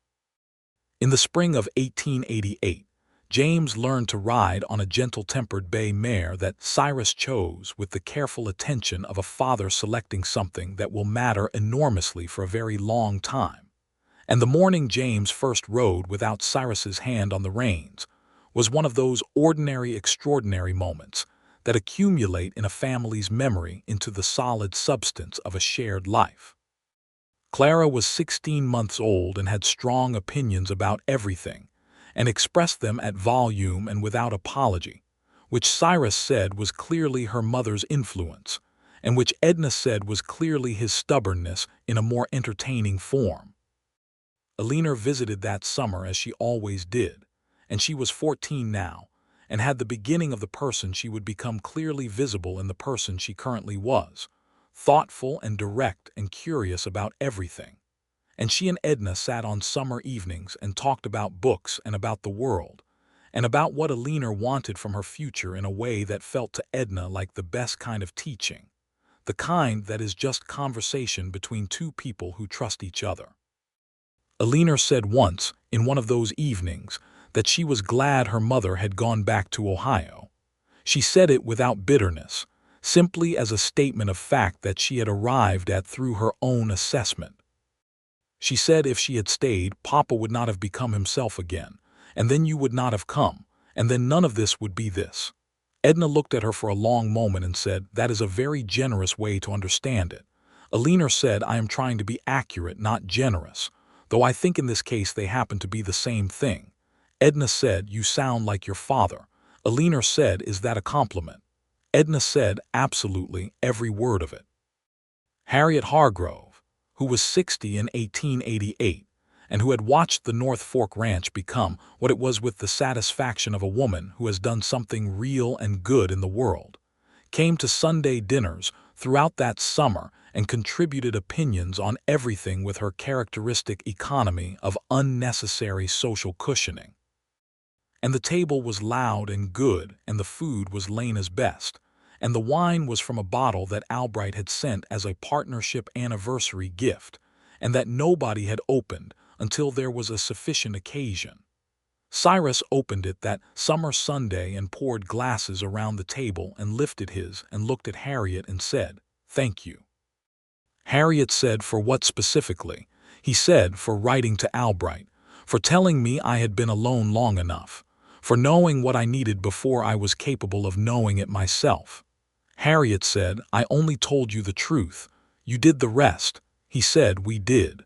In the spring of 1888, James learned to ride on a gentle-tempered bay mare that Cyrus chose with the careful attention of a father selecting something that will matter enormously for a very long time. And the morning James first rode without Cyrus's hand on the reins was one of those ordinary, extraordinary moments that accumulate in a family's memory into the solid substance of a shared life. Clara was 16 months old and had strong opinions about everything, and expressed them at volume and without apology, which Cyrus said was clearly her mother's influence, and which Edna said was clearly his stubbornness in a more entertaining form. Elinor visited that summer as she always did, and she was 14 now, and had the beginning of the person she would become clearly visible in the person she currently was, thoughtful and direct and curious about everything. And she and Edna sat on summer evenings and talked about books and about the world, and about what Elinor wanted from her future in a way that felt to Edna like the best kind of teaching, the kind that is just conversation between two people who trust each other. Elinor said once, in one of those evenings, that she was glad her mother had gone back to Ohio. She said it without bitterness, simply as a statement of fact that she had arrived at through her own assessment. She said if she had stayed, Papa would not have become himself again, and then you would not have come, and then none of this would be this. Edna looked at her for a long moment and said, "That is a very generous way to understand it." Elinor said, "I am trying to be accurate, not generous, though I think in this case they happen to be the same thing." Edna said, "You sound like your father." Elinor said, "Is that a compliment?" Edna said, "Absolutely, every word of it." Harriet Hargrove, who was 60 in 1888, and who had watched the North Fork Ranch become what it was with the satisfaction of a woman who has done something real and good in the world, came to Sunday dinners throughout that summer and contributed opinions on everything with her characteristic economy of unnecessary social cushioning. And the table was loud and good, and the food was Lena's best, and the wine was from a bottle that Albright had sent as a partnership anniversary gift, and that nobody had opened until there was a sufficient occasion. Cyrus opened it that summer Sunday and poured glasses around the table and lifted his and looked at Harriet and said, "Thank you." Harriet said, "For what specifically?" He said, "For writing to Albright, for telling me I had been alone long enough, for knowing what I needed before I was capable of knowing it myself." Harriet said, "I only told you the truth. You did the rest." He said, "We did."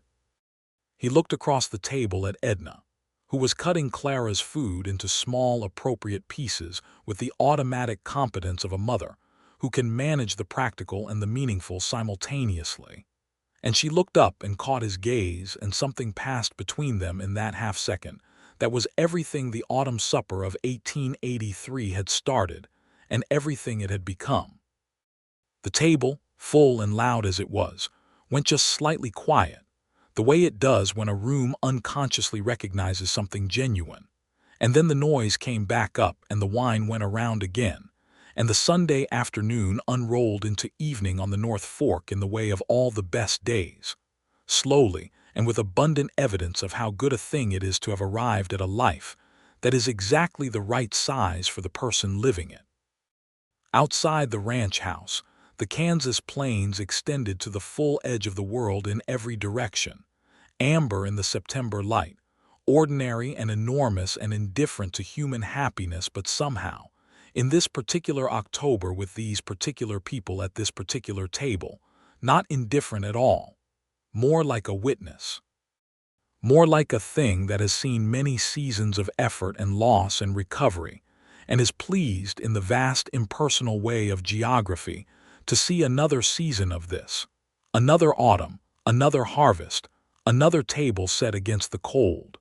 He looked across the table at Edna, who was cutting Clara's food into small, appropriate pieces with the automatic competence of a mother who can manage the practical and the meaningful simultaneously. And she looked up and caught his gaze, and something passed between them in that half-second that was everything the autumn supper of 1883 had started and everything it had become. The table, full and loud as it was, went just slightly quiet, the way it does when a room unconsciously recognizes something genuine. And then the noise came back up and the wine went around again, and the Sunday afternoon unrolled into evening on the North Fork in the way of all the best days, slowly and with abundant evidence of how good a thing it is to have arrived at a life that is exactly the right size for the person living it. Outside the ranch house, the Kansas plains extended to the full edge of the world in every direction, amber in the September light, ordinary and enormous and indifferent to human happiness, but somehow, in this particular October with these particular people at this particular table, not indifferent at all, more like a witness, more like a thing that has seen many seasons of effort and loss and recovery, and is pleased in the vast impersonal way of geography to see another season of this, another autumn, another harvest, another table set against the cold.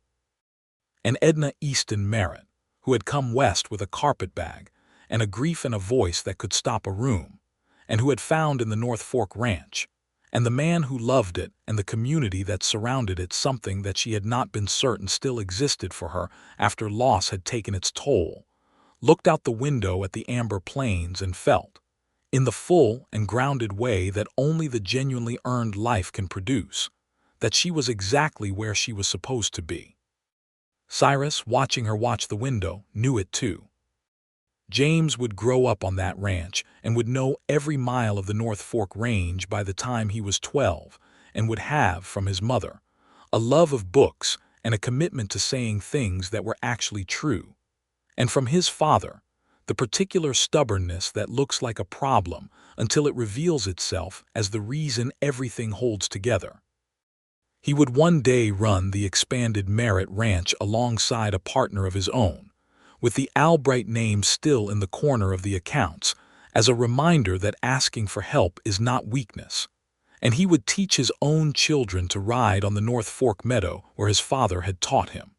And Edna Easton Merritt, who had come west with a carpetbag and a grief and a voice that could stop a room, and who had found in the North Fork Ranch, and the man who loved it and the community that surrounded it, something that she had not been certain still existed for her after loss had taken its toll, looked out the window at the amber plains and felt, in the full and grounded way that only the genuinely earned life can produce, that she was exactly where she was supposed to be. Cyrus, watching her watch the window, knew it too. James would grow up on that ranch and would know every mile of the North Fork Range by the time he was 12, and would have, from his mother, a love of books and a commitment to saying things that were actually true, and from his father, the particular stubbornness that looks like a problem until it reveals itself as the reason everything holds together. He would one day run the expanded Merritt Ranch alongside a partner of his own, with the Albright name still in the corner of the accounts, as a reminder that asking for help is not weakness. And he would teach his own children to ride on the North Fork meadow where his father had taught him.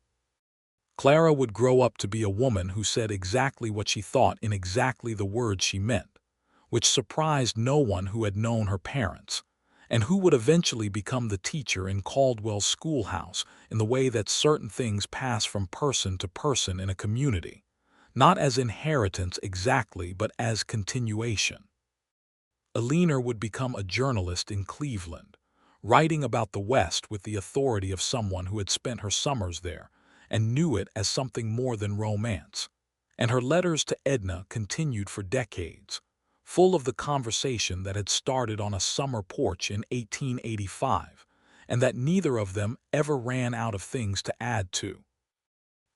Clara would grow up to be a woman who said exactly what she thought in exactly the words she meant, which surprised no one who had known her parents, and who would eventually become the teacher in Caldwell's schoolhouse in the way that certain things pass from person to person in a community, not as inheritance exactly but as continuation. Eleanor would become a journalist in Cleveland, writing about the West with the authority of someone who had spent her summers there and knew it as something more than romance, and her letters to Edna continued for decades, full of the conversation that had started on a summer porch in 1885, and that neither of them ever ran out of things to add to.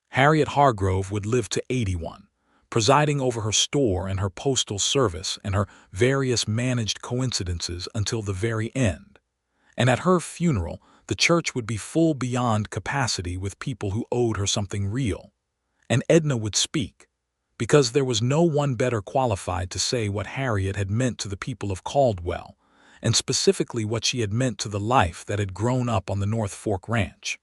Harriet Hargrove would live to 81, presiding over her store and her postal service and her various managed coincidences until the very end, and at her funeral the church would be full beyond capacity with people who owed her something real, and Edna would speak, because there was no one better qualified to say what Harriet had meant to the people of Caldwell, and specifically what she had meant to the life that had grown up on the North Fork Ranch.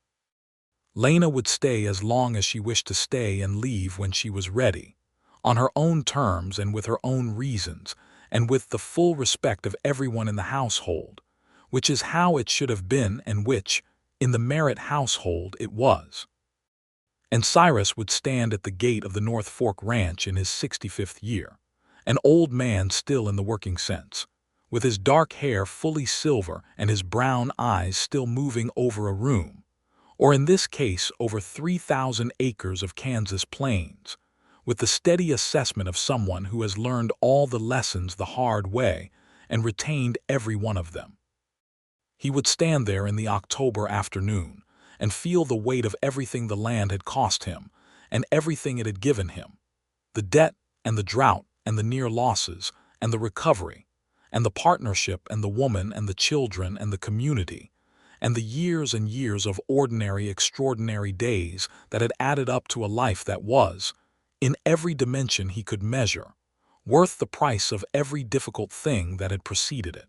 Lena would stay as long as she wished to stay and leave when she was ready, on her own terms and with her own reasons, and with the full respect of everyone in the household, which is how it should have been and which, in the Merritt household, it was. And Cyrus would stand at the gate of the North Fork Ranch in his 65th year, an old man still in the working sense, with his dark hair fully silver and his brown eyes still moving over a room, or in this case over 3,000 acres of Kansas plains, with the steady assessment of someone who has learned all the lessons the hard way and retained every one of them. He would stand there in the October afternoon and feel the weight of everything the land had cost him and everything it had given him, the debt and the drought and the near losses and the recovery and the partnership and the woman and the children and the community and the years and years of ordinary, extraordinary days that had added up to a life that was, in every dimension he could measure, worth the price of every difficult thing that had preceded it.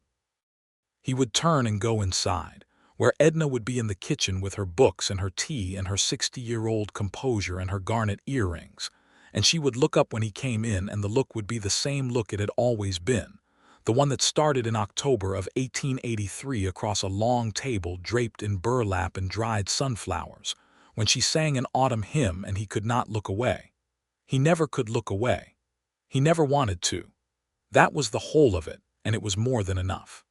He would turn and go inside, where Edna would be in the kitchen with her books and her tea and her 60-year-old composure and her garnet earrings, and she would look up when he came in, and the look would be the same look it had always been, the one that started in October of 1883 across a long table draped in burlap and dried sunflowers, when she sang an autumn hymn and he could not look away. He never could look away. He never wanted to. That was the whole of it, and it was more than enough.